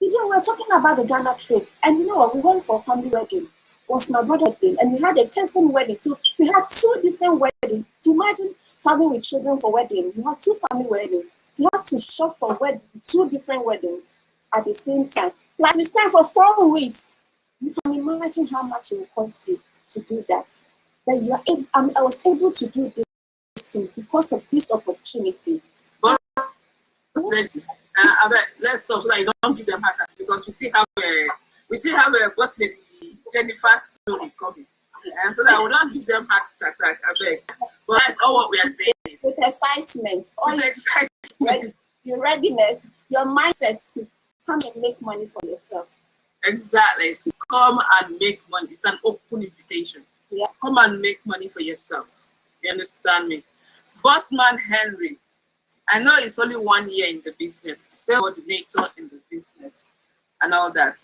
You know, we're talking about the Ghana trip. And you know what? We went for a family wedding. It was my brother's wedding. And we had a Kirsten wedding. So we had 2 different weddings. To imagine traveling with children for wedding. You have 2 family weddings. You have to shop for 2 different weddings at the same time. Like we spent for 4 weeks. You can imagine how much it will cost you to do that. But I was able to do this thing because of this opportunity. Let's stop so that you don't give them heart attack, because we still have a boss lady Jennifer's story coming, and so that we don't give them heart attack. I beg. But that's all what we are saying. With excitement, With excitement, your readiness, your mindset to come and make money for yourself. Exactly. Come and make money. It's an open invitation. Yeah. Come and make money for yourself. You understand me? Bossman Henry, I know it's only 1 year in the business, sales coordinator in the business, and all that.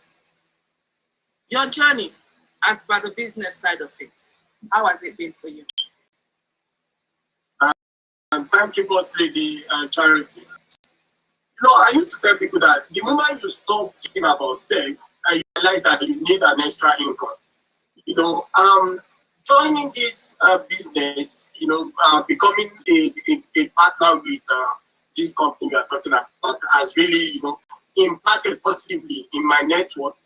Your journey, as per the business side of it, how has it been for you? Thank you, Boss Lady Charity. I used to tell people that the moment you stop thinking about sex, I realize that you need an extra income. Joining this business, becoming a partner with this company we are talking about has really, impacted positively in my network,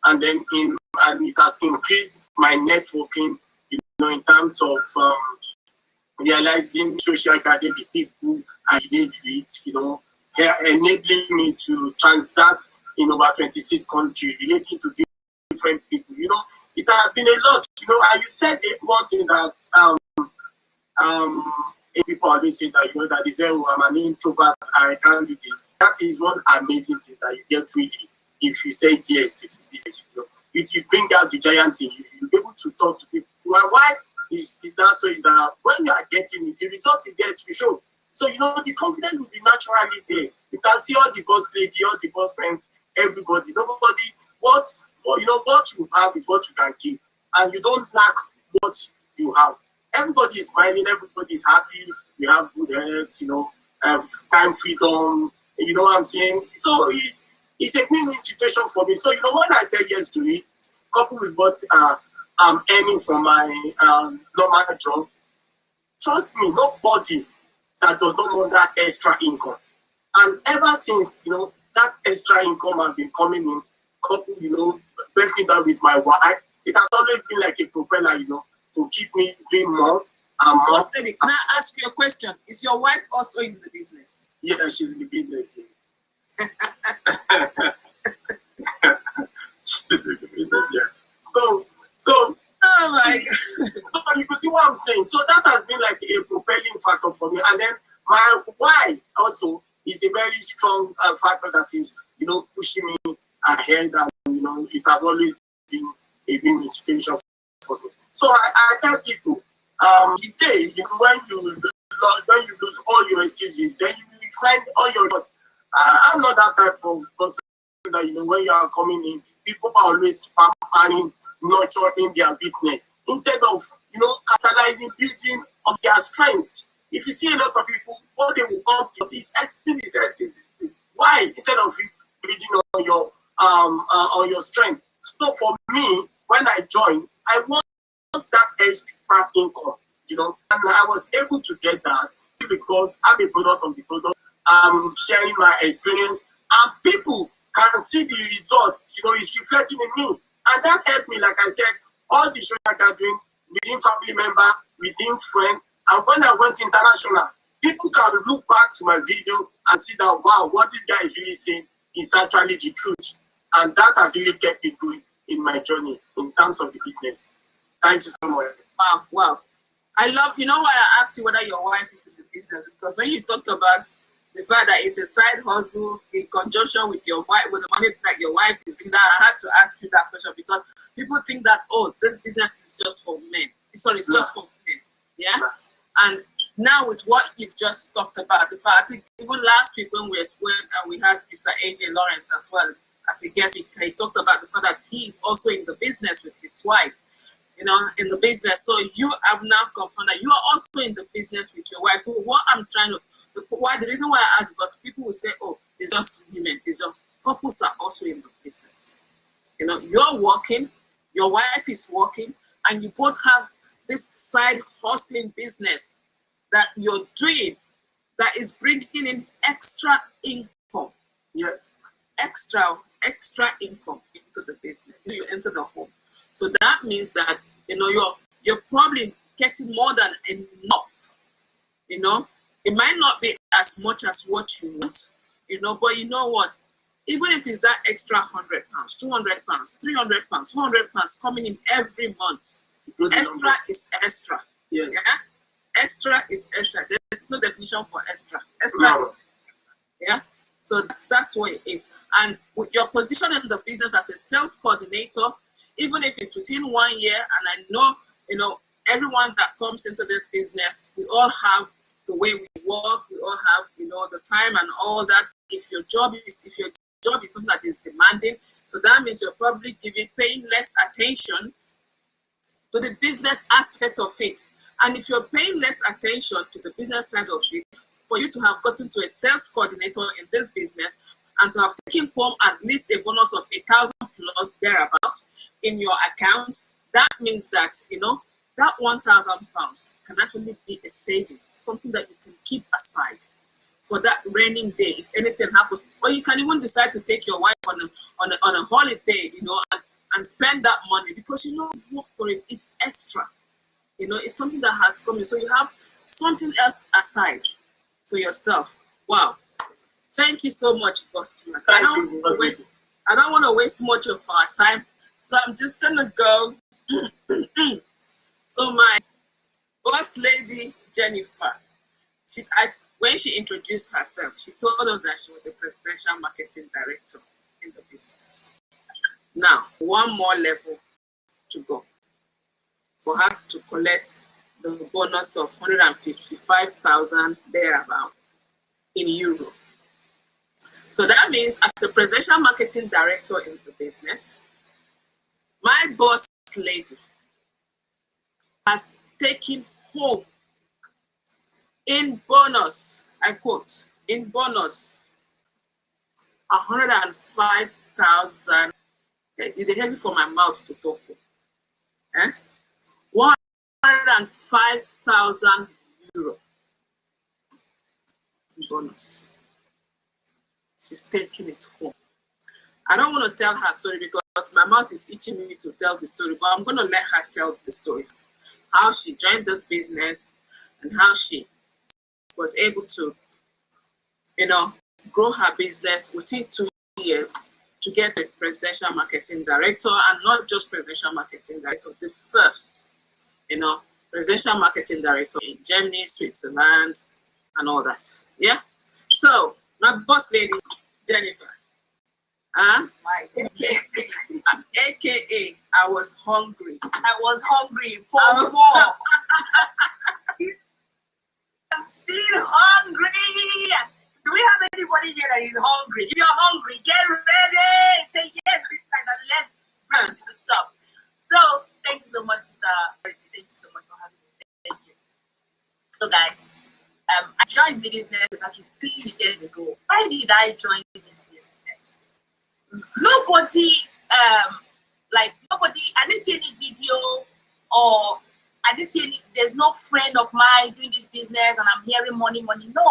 and then it has increased my networking, in terms of realizing social gathering, the people I relate with, enabling me to transact in over 26 countries, relating to different people. It has been a lot. And you said one thing that people always say that that they say, oh, I'm an introvert, I can't do this. That is one amazing thing that you get freely if you say yes to this business. If you bring out the giant thing, you're able to talk to people. And why is that so? Is that when you are getting it, the result is there to show. So the confidence will be naturally there. You can see all the boss lady, all the boss friend, everybody. Nobody. What you have is what you can give, and you don't lack what you have. Everybody is smiling, everybody is happy. We have good health, time freedom. You know what I'm saying? So it's a win-win situation for me. So when I said yes to it, coupled with what I'm earning from my normal job, trust me, nobody that does not want that extra income. And ever since that extra income has been coming in, coupled breaking that with my wife, it has always been like a propeller, to keep me doing more and more. Can I ask you a question? Is your wife also in the business? Yeah, she's in the business. Yeah. She's in the business, yeah. So oh my God. So you can see what I'm saying. So that has been like a propelling factor for me. And then my wife also is a very strong factor that is, pushing me ahead, and it has always been a win-win situation for me. So I tell people, today, when you lose all your excuses, then you will find all your. I'm not that type of person that when you are coming in, people are always pampering, nurturing their weakness instead of capitalizing, building on their strength. If you see a lot of people, what they will come to is excuses. Why? Instead of building on your strength. So for me, when I joined, I want that extra income, and I was able to get that because I'm a product of the product. I'm sharing my experience, and people can see the result. It's reflecting in me, and that helped me. Like I said, all the social gathering within family member, within friend, and when I went international, people can look back to my video and see that wow, what this guy is really saying is actually the truth, and that has really kept me going in my journey in terms of the business. Thank you so much. Wow. I love, why I asked you whether your wife is in the business, because when you talked about the fact that it's a side hustle in conjunction with your wife, with the money that your wife is bringing, I had to ask you that question, because people think that, oh, this business is just for men. Sorry, it's just for men. Yeah? And now with what you've just talked about, the fact, I think even last week when we had Mr. AJ Lawrence as well as a guest, he talked about the fact that he is also in the business with his wife. In the business. So you have now confirmed that you are also in the business with your wife. So what I'm trying to, the reason why I ask, because people will say, oh, it's just women, it's just couples are also in the business. You're working, your wife is working, and you both have this side hustling business that you're doing that is bringing in extra income. Yes. Extra income into the business, into the home. So that means that you're probably getting more than enough. It might not be as much as what you want, but you know what? Even if it's that extra £100, £200, £300, £400 coming in every month, extra is extra. Yes. Yeah? Extra is extra. There's no definition for extra. Extra is yeah. So that's what it is. And with your position in the business as a sales coordinator, even if it's within 1 year, and I know, everyone that comes into this business, we all have the way we work, we all have, the time and all that. If your job is something that is demanding, so that means you're probably paying less attention to the business aspect of it. And if you're paying less attention to the business side of it, for you to have gotten to a sales coordinator in this business and to have taken home at least a bonus of 1,000 plus thereabout in your account, that means that, that £1,000 can actually be a savings, something that you can keep aside for that raining day if anything happens. Or you can even decide to take your wife on a holiday, and spend that money because you've worked for it. It's extra. It's something that has come in. So you have something else aside for yourself. Wow. Thank you so much, Boss Man. I don't want to waste much of our time. So I'm just gonna go to my boss lady, Jennifer. When she introduced herself, she told us that she was a presidential marketing director in the business. Now, one more level to go for her to collect the bonus of 155,000 thereabout in euro. So that means as a presidential marketing director in the business, my boss lady has taken home in bonus, I quote, in bonus, 105,000. It's heavy for my mouth to talk. 105,000 euro in bonus. She's taking it home. I don't want to tell her story because my mouth is itching me to tell the story, but I'm going to let her tell the story. How she joined this business and how she was able to, grow her business within 2 years to get the presidential marketing director, and not just presidential marketing director, the first, presidential marketing director in Germany, Switzerland, and all that. Yeah. So my boss lady, Jennifer, AKA, I was hungry. I was hungry for I was more. I'm still hungry. Do we have anybody here that is hungry? If you're hungry, get ready. Say yes, like that. Let's run to the top. So thank you so much, thank you so much for having me. Thank you. So guys, I joined the business actually 3 years ago. Why did I join this business? Nobody, I didn't see any video, or I didn't see any, there's no friend of mine doing this business and I'm hearing money. No.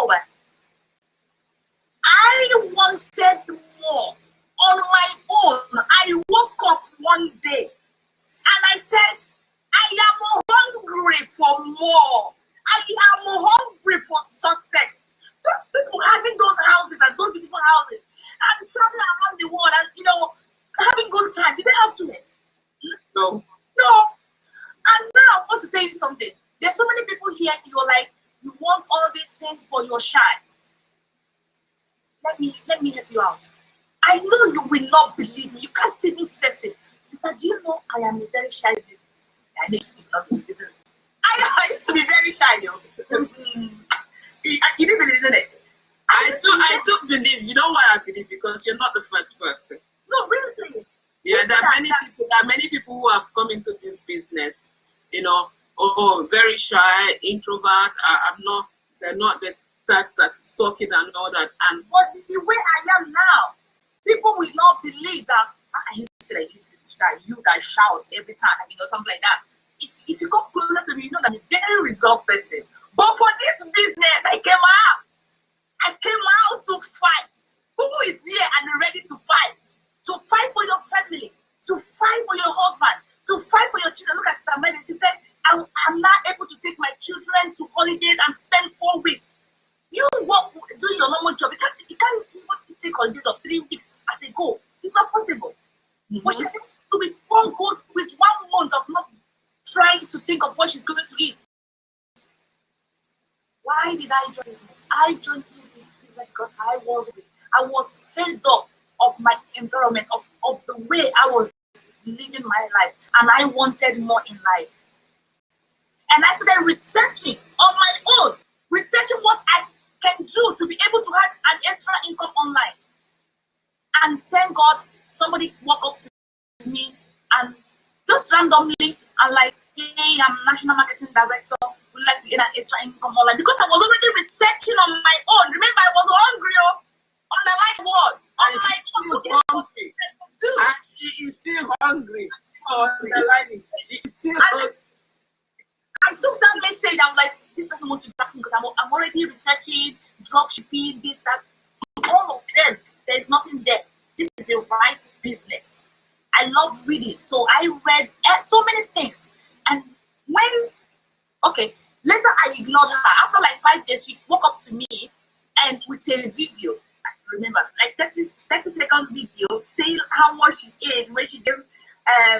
I wanted more on my own. I woke up one day and I said, I am hungry for more. I am hungry for success. Those people having those houses and those beautiful houses and traveling around the world and having good time. Did they have to eat? No. And now I want to tell you something. There's so many people here, you're like, you want all these things, but you're shy. Let me help you out. I know you will not believe me. You can't even say it. Sister, do you know I am a very shy lady? I know you did not believe it. I used to be very shy, yo. You didn't believe, isn't it? I do believe. You know why I believe? Because you're not the first person. No, really. Yeah, there are many people who have come into this business, very shy, introvert. They're not the type that's talking and all that. And but the way I am now, people will not believe that I used to say I used to be shy. You guys shout every time, something like that. If you go closer to me, you know that I'm a very resolved person. But for this business, I came out. I came out to fight. Who is here and ready to fight? To fight for your family, to fight for your husband, to fight for your children. Look at Sister Mary. She said, I'm not able to take my children to holidays and spend 4 weeks. You work doing your normal job. You can't even take holidays of 3 weeks at a go. It's not possible. What should I do to be 4 good with 1 month of not trying to think of what she's going to eat? Why did I join business? I joined this business because I was fed up of my environment, of the way I was living my life, and I wanted more in life. And I started researching on my own, researching what I can do to be able to have an extra income online. And thank God, somebody walked up to me and just randomly, and like, hey, I'm National Marketing Director, would like to get an extra income online, because I was already researching on my own. Remember, I was hungry on the light word. And she is still hungry. She is still hungry. I took that message. I'm like, this person wants to drop me because I'm already researching drop shipping, this, that. All of them, there's nothing there. This is the right business. I love reading, so I read so many things. And later I ignored her. After like 5 days, she woke up to me and with a video. I remember, like 30 seconds video saying how much she ate when she became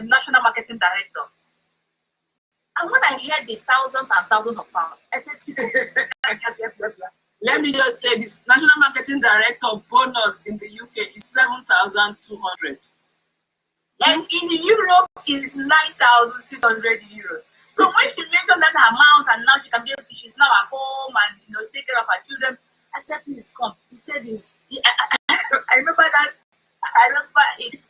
National Marketing Director. And when I heard the thousands and thousands of pounds, I said, let me just say this: National Marketing Director bonus in the UK is 7,200. And in Europe is 9,600 euros. So when she mentioned that amount, and now she's now at home and take care of her children, I said, please come. He said this. I remember that. I remember it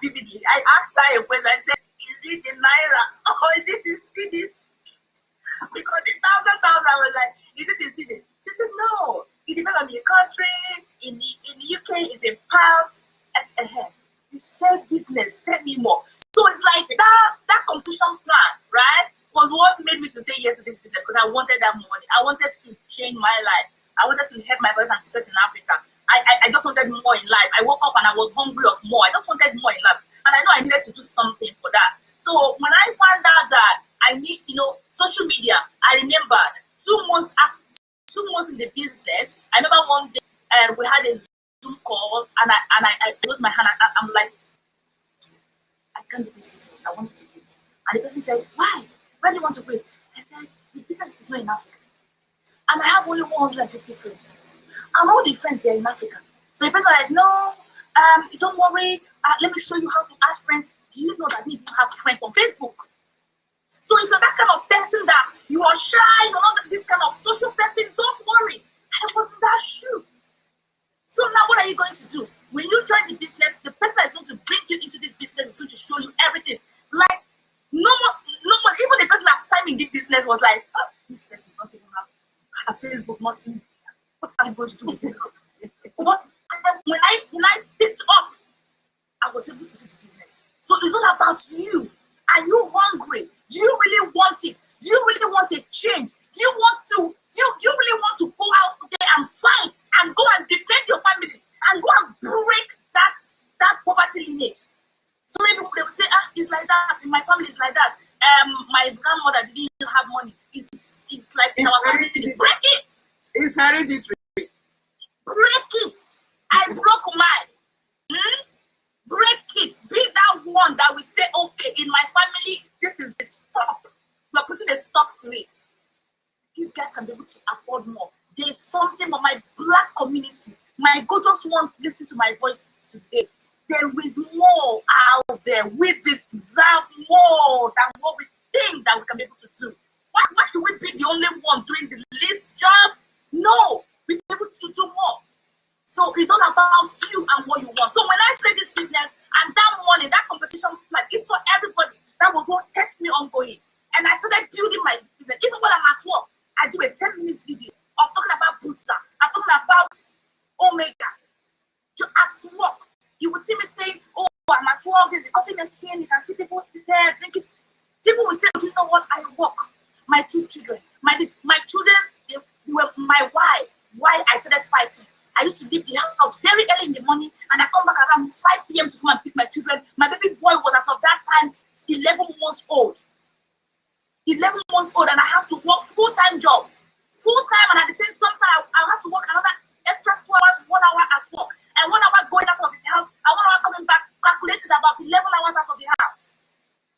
vividly. I asked her a question. I said, is it in Naira or is it in cedis? Because the thousand I was like, is it in cedis? She said, no. It depends on the country. In the UK, it's in pounds. I said, you said business, tell me more. So it's like that completion plan, right, was what made me to say yes to this business, because I wanted that money. I wanted to change my life. I wanted to help my brothers and sisters in Africa. I just wanted more in life. I woke up and I was hungry of more. I just wanted more in life. And I know I needed to do something for that. So when I found out that I need, social media, I remember 2 months in the business, I remember one day we had a Zoom call and I raised my hand. I'm like, I can't do this business. I want to quit. And the person said, why? Why do you want to quit? I said, the business is not in Africa. And I have only 150 friends. And all the friends, they're in Africa. So the person was like, no, don't worry. Let me show you how to add friends. Do you know that they even have friends on Facebook? So if you're that kind of person that you are shy, you're not this kind of social person, don't worry. I was in that shoe. So now what are you going to do? When you join the business, the person that is going to bring you into this business is going to show you everything. Like, no more, even the person that's time in the business was like, oh, this person don't even have a Facebook, nothing. What are you going to do with it? But when I picked up, I was able to do the business. So it's all about you. Are you hungry? Do you really want it? Do you really want a change? Do you really want to go out there and fight and go and defend your family and go and break that poverty lineage? So many people, they will say, it's like that. In my family, it's like that. My grandmother didn't even have money. It's like in our family. Break it. It's hereditary. Break it. I broke mine. Break it. Be that one that will say, okay, in my family, this is the stop. We are putting a stop to it. You guys can be able to afford more. There's something for my Black community. My gorgeous one, listen to my voice today. There is more out there. We deserve more than what we think that we can be able to do. Why should we be the only one doing the least job? No, we're able to do more. So it's all about you and what you want. So when I started this business and that money, that compensation plan, it's for everybody. That was what kept me ongoing. And I started building my business. Even when I'm at work, I do a 10 minutes video of talking about Booster. I'm talking about Omega. You're at work. You will see me saying, oh, I'm at work, there's a coffee machine, you can see people there drinking. People will say, do you know what? I work. My 2 children. My children, they were my why I started fighting. I used to leave the house very early in the morning and I come back around 5 p.m. to come and pick my children. My baby boy was, as of that time, 11 months old. 11 months old, and I have to work full-time job. full time, and at the same time, I'll have to work another extra 2 hours, 1 hour at work, and 1 hour going out of the house, and 1 hour coming back. Calculate is about 11 hours out of the house.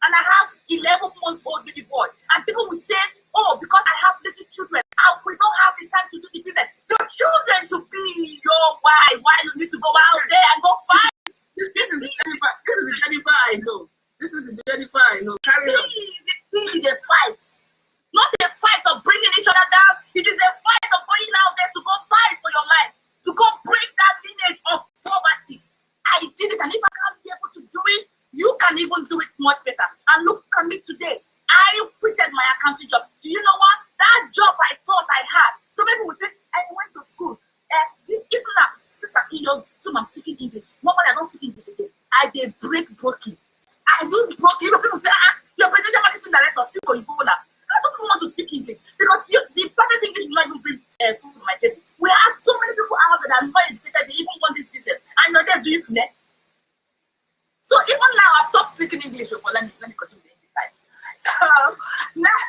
And I have 11-month-old baby boy. And people will say, oh, because I have little children, we don't have the time to do the business. Your children should be your why. Why you need to go out there and go fight? This is Jennifer. This is the Jennifer I know. This is the Jennifer I know. Carry on. It is a fight. Not a fight of bringing each other down. It is a fight of going out there to go fight for your life. To go break that lineage of poverty. I did it, and if I can't be able to do it, you can even do it much better. And look at me today. I quitted my accounting job. Do you know what? That job I thought I had. So many will say, I went to school. Even now, sister, in your Zoom, I'm speaking English. Normally, I don't speak English again. I did break broken. I use broken. You know, people say, your presidential marketing director speak Igbo now. I don't even want to speak English because the perfect English will not even bring food on my table. We have so many people out there that are not educated. They even want this business, and you're there doing snake. So even now, I've stopped speaking English. But let me continue the English, guys. So now,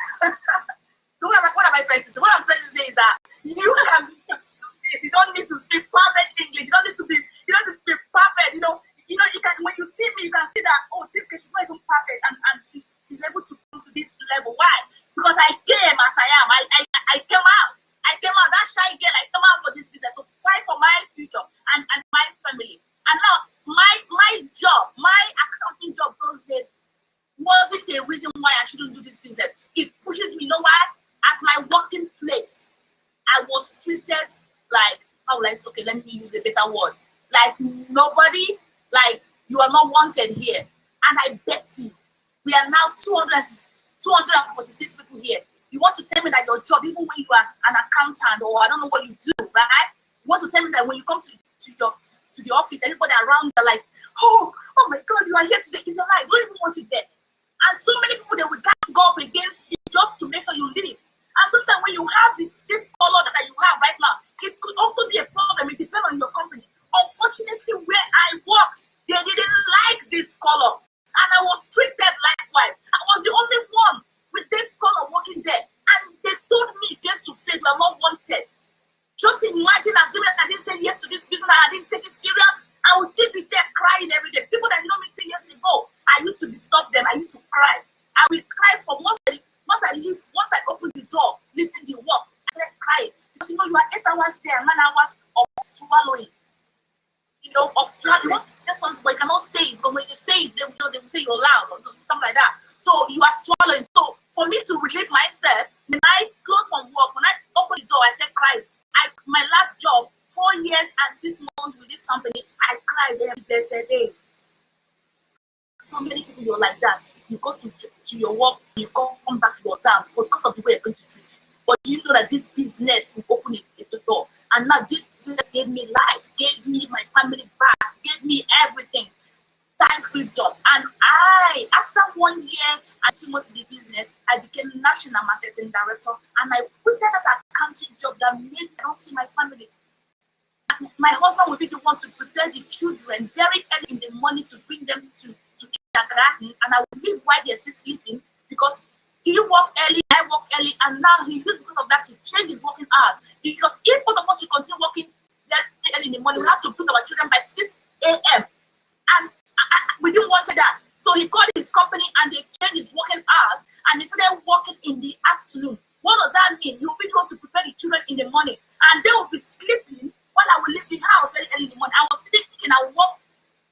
so what am I trying to say? What I'm trying to say is that you can do this. You don't need to speak perfect English. You don't need to be perfect. You know, you can, when you see me, you can see that, oh, this girl, she's not even perfect, and she's able to come to this level. Why? Because I came as I am. I came out. That shy girl, I came out for this business to fight for my future and my family. And now my job, my accounting job those days wasn't a reason why I shouldn't do this business. It pushes me, you know why? At my working place, I was treated like, how will I say, okay, let me use a better word. Like nobody, like you are not wanted here. And I bet you, we are now 246 people here. You want to tell me that your job, even when you are an accountant or I don't know what you do, right? You want to tell me that when you come to the office, everybody around you are like, oh my God, you are here today. It's a lie. Don't even want you there. And so many people, they will go up against you just to make sure you leave. And sometimes when you have this color that you have right now, it could also be a problem. It depends on your company. Unfortunately, where I worked, they didn't like this color. And I was treated likewise. I was the only one with this color working there. And they told me face to face, we are not wanted. Just imagine, assuming I didn't say yes to this business, I didn't take it serious, I would still be there crying every day. People that know me 3 years ago, I used to disturb them, I used to cry. I will cry for once I open the door, leaving the work, I started crying. Because you know, you are 8 hours there, 9 hours of swallowing. You know, of swallowing. You want to say something, but you cannot say it, because when you say it, they will say you're loud or something like that. So you are swallowing. So for me to relieve myself, when I close from work, when I open the door, I said crying. My last job, 4 years and 6 months with this company, I cried every day. So many people, you're like that. You go to your work, you come back to your town because of the way you're going to treat it. But do you know that this business will open the door? And now this business gave me life, gave me my family back, gave me everything. Time-free job. And after 1 year and 2 months in the business, I became national marketing director, and I quitted that accounting job that made me not see my family. My husband will be the one to prepare the children very early in the morning to bring them to kindergarten, and I will leave while they're still sleeping because he worked early, I work early, and now he used because of that to change his working hours. Because if both of us will continue working very early in the morning, we have to bring our children by 6 a.m. And we didn't want that. So he called his company and they changed his working hours and they started working in the afternoon. What does that mean? You'll be going to prepare the children in the morning and they will be sleeping while I will leave the house very early in the morning. I was thinking I will work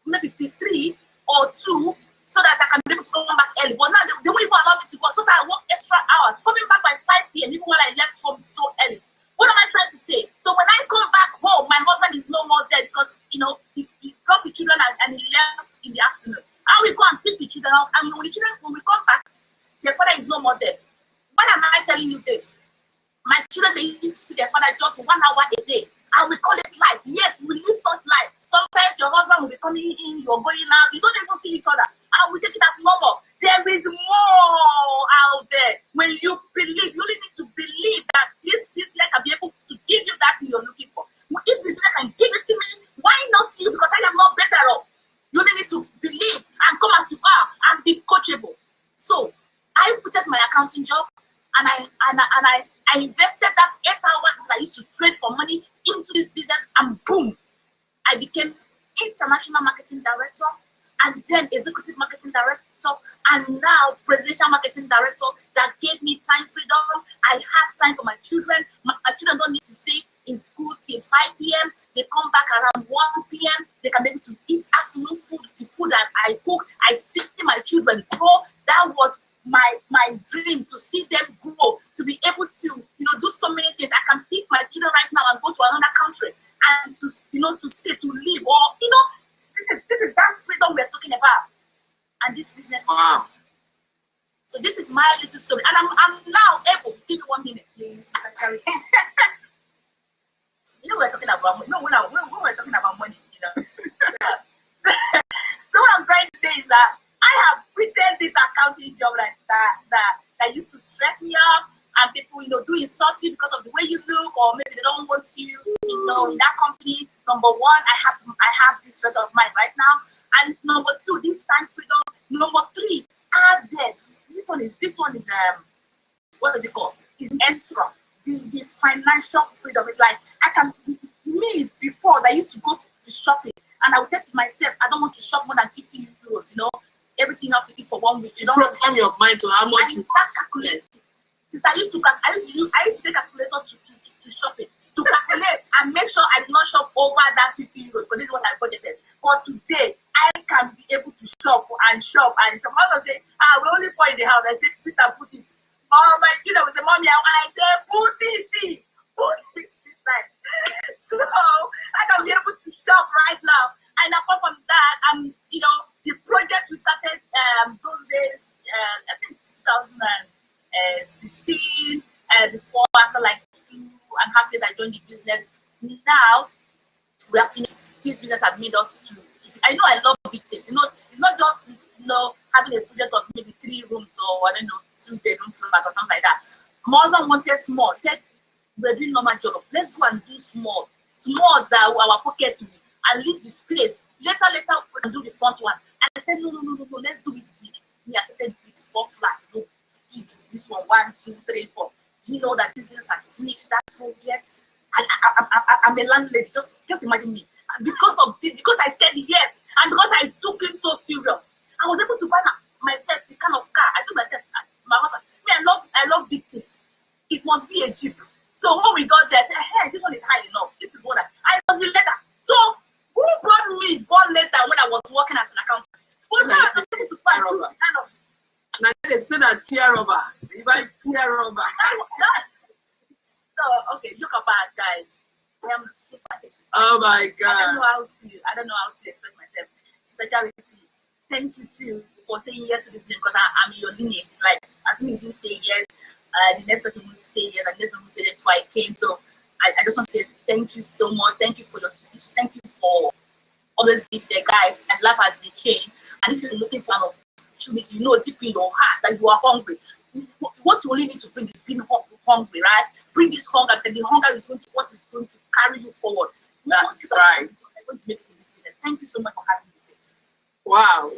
maybe till 3 or 2 so that I can be able to come back early. But now they won't even allow me to work. So that I work extra hours, coming back by 5 p.m. even when I left home so early. What am I trying to say? So when I come back home, my husband is no more there because, you know, he dropped the children and he left in the afternoon. I will go and pick the children up, and when we come back, their father is no more there. Why am I telling you this? My children, they used to see their father just 1 hour a day. And we call it life. Yes, we live such life. Sometimes your husband will be coming in, you're going out, you don't even see each other. And we take it as normal. There is more out there. When you believe, you only need to believe that this business can be able to give you that thing you're looking for. If the business can give it to me, why not you? Because I am not better off. You only need to believe and come as you are and be coachable. So I quitted my accounting job and I I invested that 8 hours that I used to trade for money into this business, and boom, I became international marketing director, and then executive marketing director, and now presidential marketing director. That gave me time freedom. I have time for my children. My children don't need to stay in school till 5 p.m. They come back around 1 p.m. They can be able to eat afternoon food, the food that I cook. I see my children grow. That was my dream, to see them grow, to be able to, do so many things. I can pick my children right now and go to another country and to stay, to live, or, this is that freedom we're talking about. And this business. Wow. So this is my little story. And I'm now able, give me 1 minute, please. We're talking about when we're talking about money, So what I'm trying to say is that I have quitted this accounting job like that used to stress me out, and people, do insult you because of the way you look, or maybe they don't want you, in that company. Number one, I have this stress of mind right now, and number two, this time freedom. Number three, added. This one is what is it called? Is extra. The financial freedom is like, I can, me before that used to go to shopping, and I would take to myself, I don't want to shop more than 50 euros, everything you have to eat for 1 week. You don't program your mind to how much you start calculating. Since I used to take calculator to shopping, to calculate and make sure I did not shop over that 50 euros, because this is what I budgeted. But today, I can be able to shop and shop. Some others say, we only 4 in the house. I take sweet and put it. Oh my goodness, say, Mommy, I say, put it. So I can be able to shop right now. And apart from that, the project we started those days, I think 2016, before, after like 2.5 years, I joined the business. Now we have finished. This business has made us to I know I love big things. It's not just having a project of maybe 3 rooms, or 2-bedroom flat or something like that. My husband wanted small. Said, we're doing normal job. Let's go and do small that our pocket will, and leave the space. Later, we can do the front one. And I said, no, let's do it big. Me, I started big, 4 flats. No, big. This one, 1, 2, 3, 4. Do you know that this business has finished that project? And I'm a landlady. Just imagine me. And because of this, because I said yes, and because I took it so serious, I was able to buy myself the kind of car. I told myself, my husband, me, I love big things. It must be a Jeep. So when we got there, I said, hey, this one is high enough. This is what I must be later. So who brought me born later when I was working as an accountant? Well, now I'm able to buy this kind of. Now they still a tear rubber. You buy tear rubber. So okay, look about guys. I am super excited. Oh my God. I don't know how to express myself. Sister Charity, thank you too for saying yes to this dream, because I'm in your lineage. It's like, as me, you didn't say yes. The next person will say yes, and the next person will say yes before I came. So I just want to say thank you so much. Thank you for your teaching. Thank you for always being there, guys. And life has been changed. And this is looking for an opportunity, deep in your heart that you are hungry. What you only need to bring is being hungry, right? Bring this hunger, and the hunger is what is going to carry you forward. That's right. I'm going to make it in this business. Thank you so much for having me. Wow.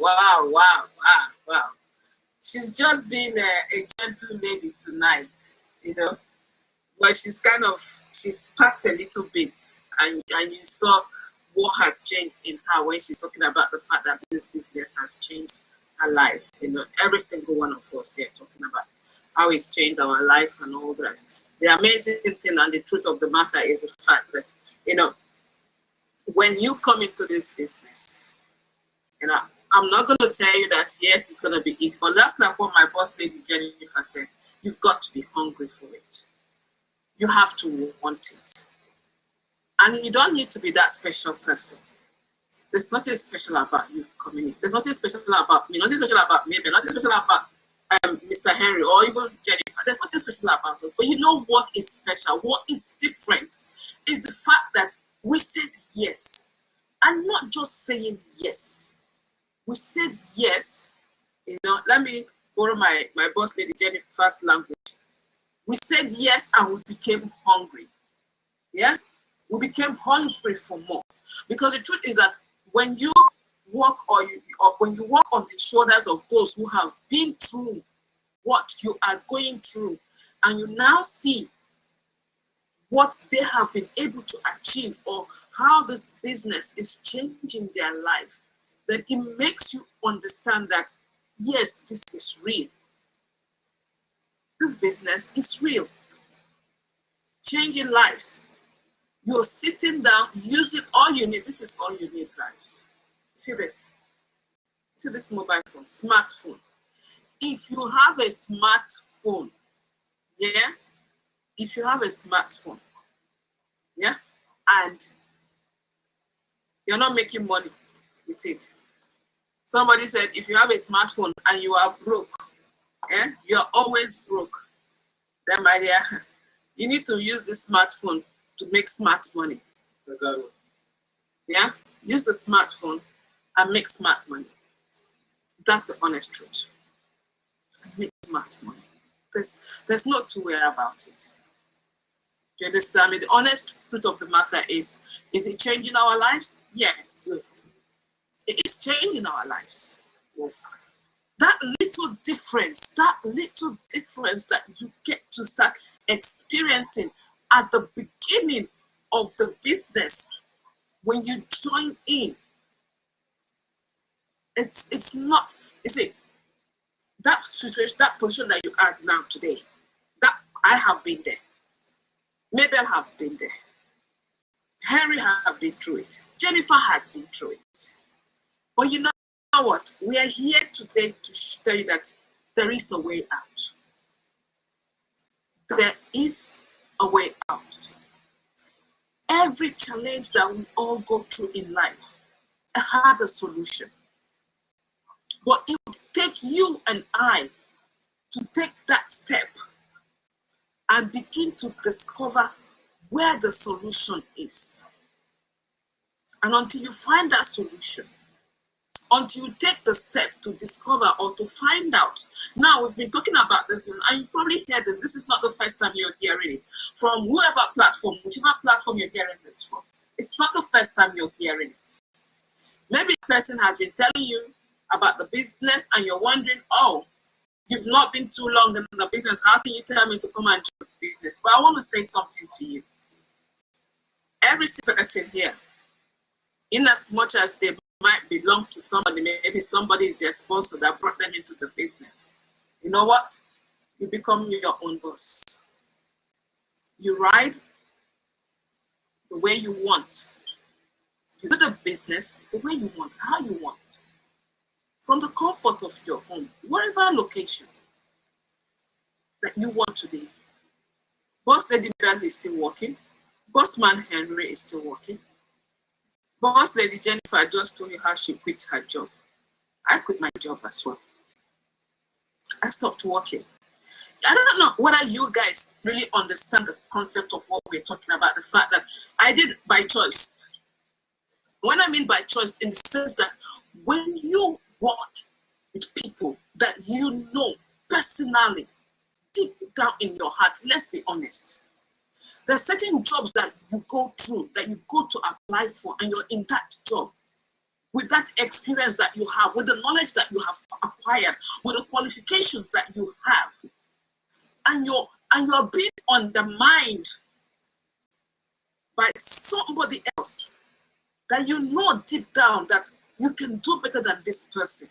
She's just been a gentle lady tonight, but she's packed a little bit, and you saw what has changed in her when she's talking about the fact that this business has changed her life. Every single one of us here talking about how it's changed our life and all that. The amazing thing and the truth of the matter is the fact that, when you come into this business, I'm not going to tell you that, yes, it's going to be easy, but that's like what my boss lady Jennifer said. You've got to be hungry for it. You have to want it. And you don't need to be that special person. There's nothing special about you coming in. There's nothing special about me, nothing special about me, nothing special about Mr. Henry or even Jennifer. There's nothing special about us. But you know what is special? What is different is the fact that we said yes. And not just saying yes. We said yes, let me borrow my boss lady Jennifer's language. We said yes and we became hungry. Yeah? We became hungry for more. Because the truth is that when you walk when you walk on the shoulders of those who have been through what you are going through, and you now see what they have been able to achieve or how this business is changing their life, then it makes you understand that, yes, this is real. This business is real. Changing lives. You're sitting down, using all you need. This is all you need, guys. See this? See this mobile phone, smartphone. If you have a smartphone, yeah? If you have a smartphone, yeah? And you're not making money with it. Somebody said, if you have a smartphone and you are broke, yeah? You're always broke. Then, my dear, you need to use the smartphone to make smart money. Exactly. Yeah? Use the smartphone and make smart money. That's the honest truth. And make smart money. There's no two way about it. Do you understand me? The honest truth of the matter is it changing our lives? Yes. Yes. It is changing our lives. Yes. That little difference that you get to start experiencing at the beginning of the business when you join in, it's not, you see, that situation, that position that you are now today, that I have been there. Mabel have been there. Henry have been through it. Jennifer has been through it. But you know what? We are here today to tell you that there is a way out. There is a way out. Every challenge that we all go through in life has a solution. But it would take you and I to take that step and begin to discover where the solution is. And until you find that solution, until you take the step to discover or to find out. Now, we've been talking about this, and you've probably heard this. This is not the first time you're hearing it. From whoever platform, whichever platform you're hearing this from. It's not the first time you're hearing it. Maybe the person has been telling you about the business and you're wondering, oh, you've not been too long in the business. How can you tell me to come and join the business? But I want to say something to you. Every person here, in as much as they might belong to somebody, maybe somebody is their sponsor that brought them into the business. You know what? You become your own boss. You ride the way you want. You do the business the way you want, how you want. From the comfort of your home, whatever location that you want to be. Boss Lady Bell is still working. Boss Man Henry is still working. Boss Lady Jennifer, I just told you how she quit her job. I quit my job as well. I stopped working. I don't know whether you guys really understand the concept of what we're talking about, the fact that I did by choice. What I mean by choice, in the sense that when you work with people that you know personally, deep down in your heart, let's be honest, there are certain jobs that you go through, that you go to apply for, and you're in that job with that experience that you have, with the knowledge that you have acquired, with the qualifications that you have, and you're being undermined by somebody else that you know deep down that you can do better than this person.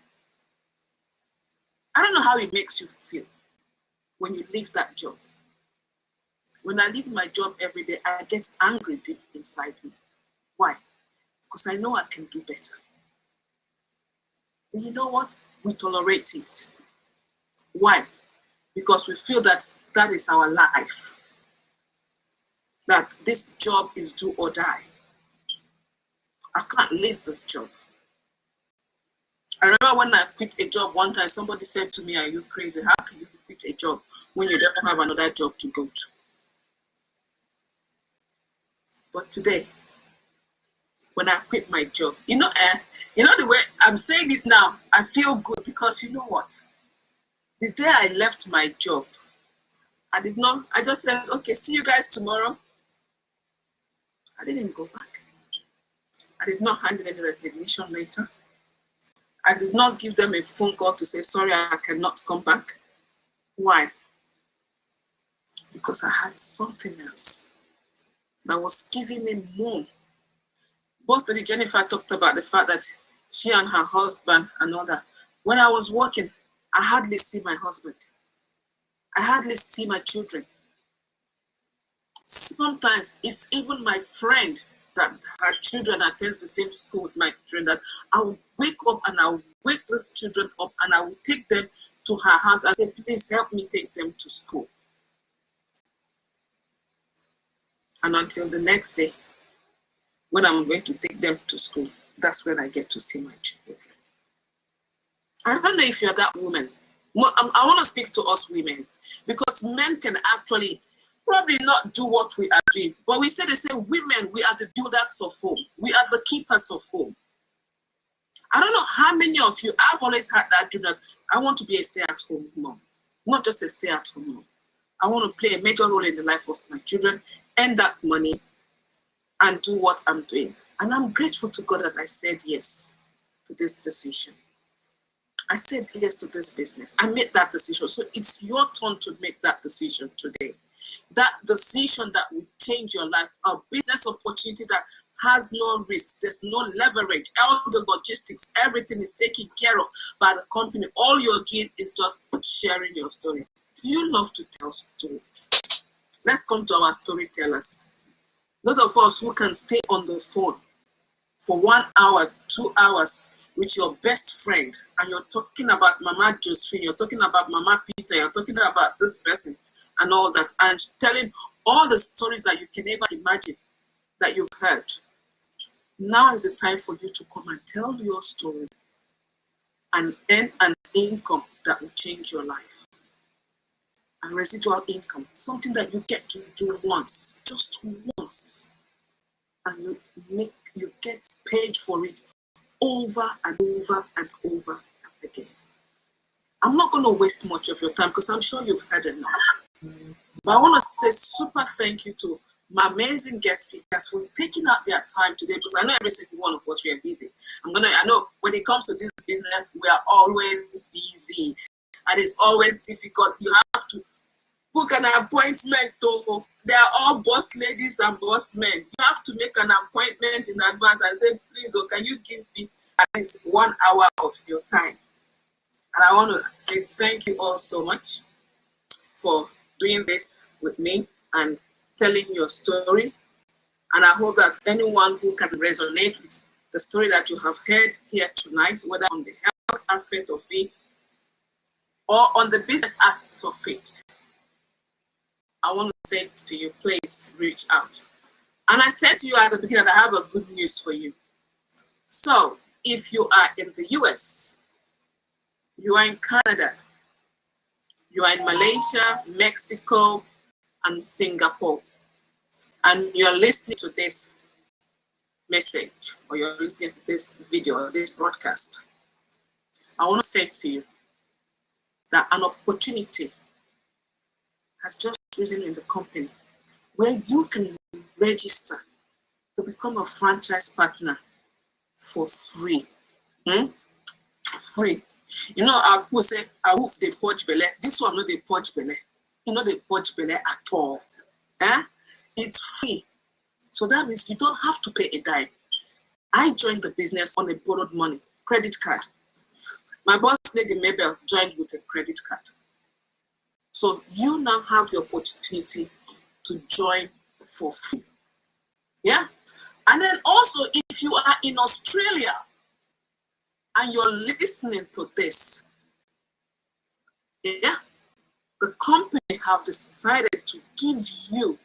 I don't know how it makes you feel when you leave that job. When I leave my job every day, I get angry deep inside me. Why? Because I know I can do better. But you know what? We tolerate it. Why? Because we feel that that is our life. That this job is do or die. I can't leave this job. I remember when I quit a job one time, somebody said to me, "Are you crazy? How can you quit a job when you don't have another job to go to?" But today, when I quit my job, you know the way I'm saying it now, I feel good because you know what? The day I left my job, I just said, okay, see you guys tomorrow. I didn't go back. I did not hand in any resignation letter. I did not give them a phone call to say, sorry, I cannot come back. Why? Because I had something else that was giving me more. Both Lady Jennifer talked about the fact that she and her husband and all that. When I was working, I hardly see my husband. I hardly see my children. Sometimes it's even my friend that her children attend the same school with my children, that I will wake up and I will wake those children up and I will take them to her house and say, please help me take them to school. And until the next day, when I'm going to take them to school, that's when I get to see my children. I don't know if you're that woman. I want to speak to us women, because men can actually probably not do what we are doing. But we say women, we are the builders of home. We are the keepers of home. I don't know how many of you, I've always had that dream that I want to be a stay-at-home mom. Not just a stay-at-home mom. I want to play a major role in the life of my children, earn that money, and do what I'm doing. And I'm grateful to God that I said yes to this decision. I said yes to this business. I made that decision. So it's your turn to make that decision today. That decision that will change your life. A business opportunity that has no risk. There's no leverage. All the logistics, everything is taken care of by the company. All you're doing is just sharing your story. Do you love to tell stories? Let's come to our storytellers. Those of us who can stay on the phone for 1 hour, 2 hours with your best friend, and you're talking about Mama Josephine, you're talking about Mama Peter, you're talking about this person and all that, and telling all the stories that you can never imagine that you've heard. Now is the time for you to come and tell your story and earn an income that will change your life. A residual income, something that you get to do once, just once, and you get paid for it over and over and over again. I'm not going to waste much of your time because I'm sure you've heard enough. But I want to say super thank you to my amazing guest speakers for taking out their time today, because I know every single one of us, we are busy. I know when it comes to this business, we are always busy and it's always difficult. You have to book an appointment. They are all boss ladies and boss men. You have to make an appointment in advance and say, please, can you give me at least 1 hour of your time? And I want to say thank you all so much for doing this with me and telling your story. And I hope that anyone who can resonate with the story that you have heard here tonight, whether on the health aspect of it or on the business aspect of it, I want to say to you, please reach out. And I said to you at the beginning that I have a good news for you. So if you are in the US, you are in Canada, you are in Malaysia, Mexico, and Singapore, and you're listening to this message, or you're listening to this video, or this broadcast, I want to say to you that an opportunity has just risen in the company where you can register to become a franchise partner for free. Free. You know, our people say, I wolf they punch belly. This one, no, they punch belly. You know, they punch belly at all. It's free. So that means you don't have to pay a dime. I joined the business on a borrowed money, credit card. My boss lady Mabel joined with a credit card. So you now have the opportunity to join for free. Yeah? And then also, if you are in Australia and you're listening to this, yeah, the company have decided to give you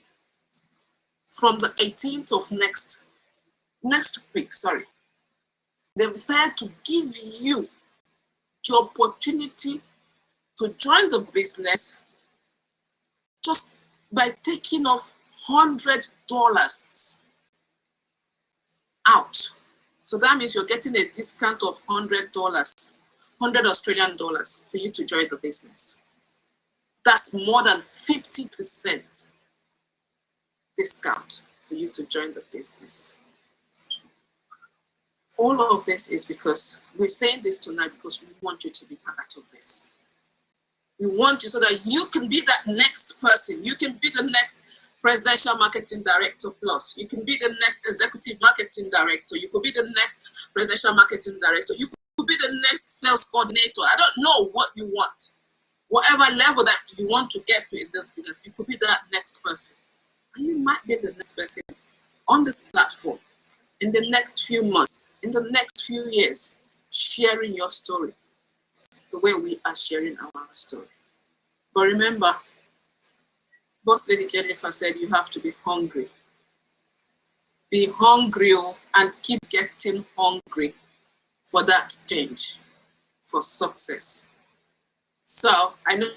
from the 18th of next week, they've decided to give you the opportunity to join the business just by taking off $100 out. So that means you're getting a discount of $100, 100 Australian dollars for you to join the business. That's more than 50% discount for you to join the business. All of this is because we're saying this tonight because we want you to be part of this. We want you so that you can be that next person. You can be the next presidential marketing director plus. You can be the next executive marketing director. You could be the next presidential marketing director. You could be the next sales coordinator. I don't know what you want. Whatever level that you want to get to in this business, you could be that next person. And you might be the next person on this platform in the next few months, in the next few years, sharing your story the way we are sharing our story. But remember, Boss Lady Jennifer said you have to be hungry. Be hungry and keep getting hungry for that change, for success. So I know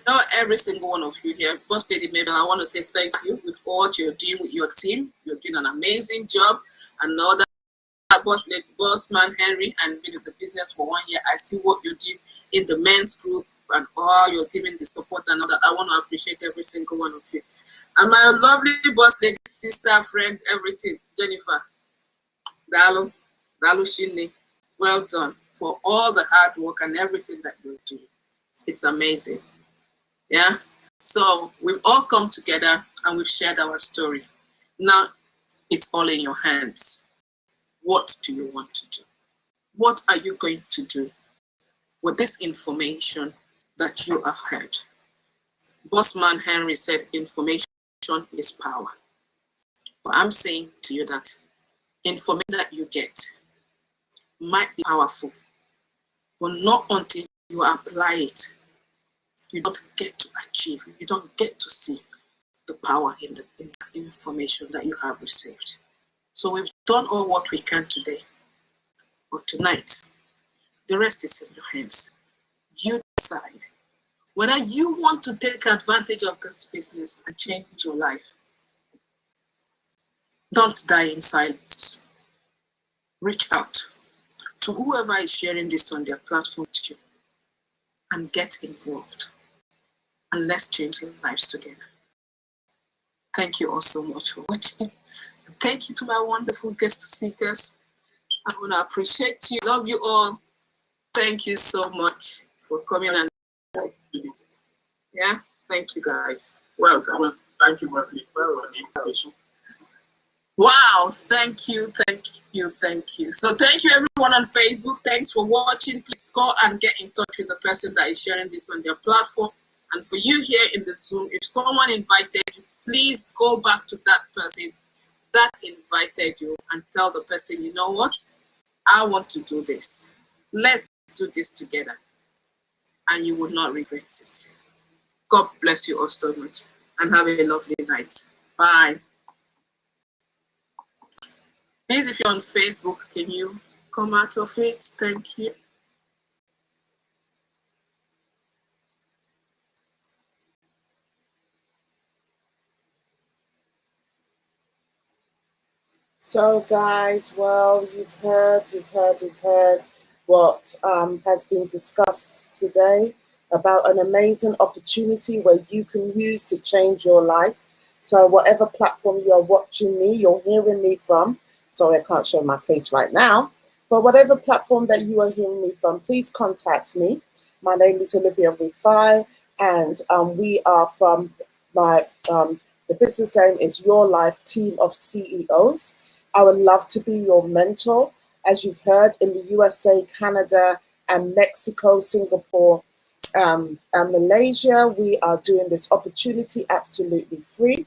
every single one of you here, Boss Lady Mabel, I want to say thank you with what you're doing with your team. You're doing an amazing job. And know that Boss Man Henry and been in the business for 1 year. I see what you do in the men's group and all you're giving the support and all that. I want to appreciate every single one of you. And my lovely Boss Lady, sister, friend, everything, Jennifer, Dalo Shini, well done for all the hard work and everything that you're doing. It's amazing. Yeah. So we've all come together and we've shared our story. Now it's all in your hands. What do you want to do? What are you going to do with this information that you have heard? Bossman Henry said information is power. But I'm saying to you that information that you get might be powerful, but not until you apply it. You don't get to achieve, you don't get to see the power in the information that you have received. So we've done all what we can today. But tonight, the rest is in your hands. You decide whether you want to take advantage of this business and change your life. Don't die in silence. Reach out to whoever is sharing this on their platform with you and get involved. And let's change lives together. Thank you all so much for watching. And thank you to my wonderful guest speakers. I want to appreciate you. Love you all. Thank you so much for coming and do this. Yeah, thank you guys. Well, thank you, Boss Lady, for the invitation. Wow, thank you. So thank you everyone on Facebook. Thanks for watching. Please go and get in touch with the person that is sharing this on their platform. And for you here in the Zoom, if someone invited you, please go back to that person that invited you and tell the person, you know what? I want to do this. Let's do this together. And you will not regret it. God bless you all so much. And have a lovely night. Bye. Please, if you're on Facebook, can you come out of it? Thank you. So guys, well, you've heard what has been discussed today about an amazing opportunity where you can use to change your life. So whatever platform you're watching me, you're hearing me from, sorry I can't show my face right now, but whatever platform that you are hearing me from, please contact me. My name is Olivia Rufai, and we are from the business name is Your Life Team of CEOs. I would love to be your mentor. As you've heard, in the USA, Canada, and Mexico, Singapore, and Malaysia, we are doing this opportunity absolutely free.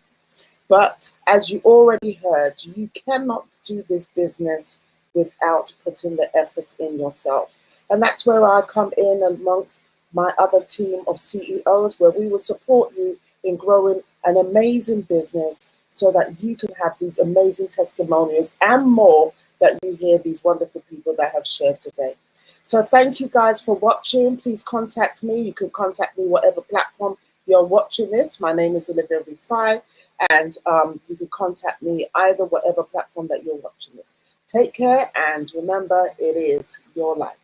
But as you already heard, you cannot do this business without putting the effort in yourself. And that's where I come in amongst my other team of CEOs, where we will support you in growing an amazing business so that you can have these amazing testimonials and more that you hear these wonderful people that have shared today. So thank you guys for watching. Please contact me. You can contact me whatever platform you're watching this. My name is Olivia Rufai, and you can contact me either whatever platform that you're watching this. Take care, and remember, it is your life.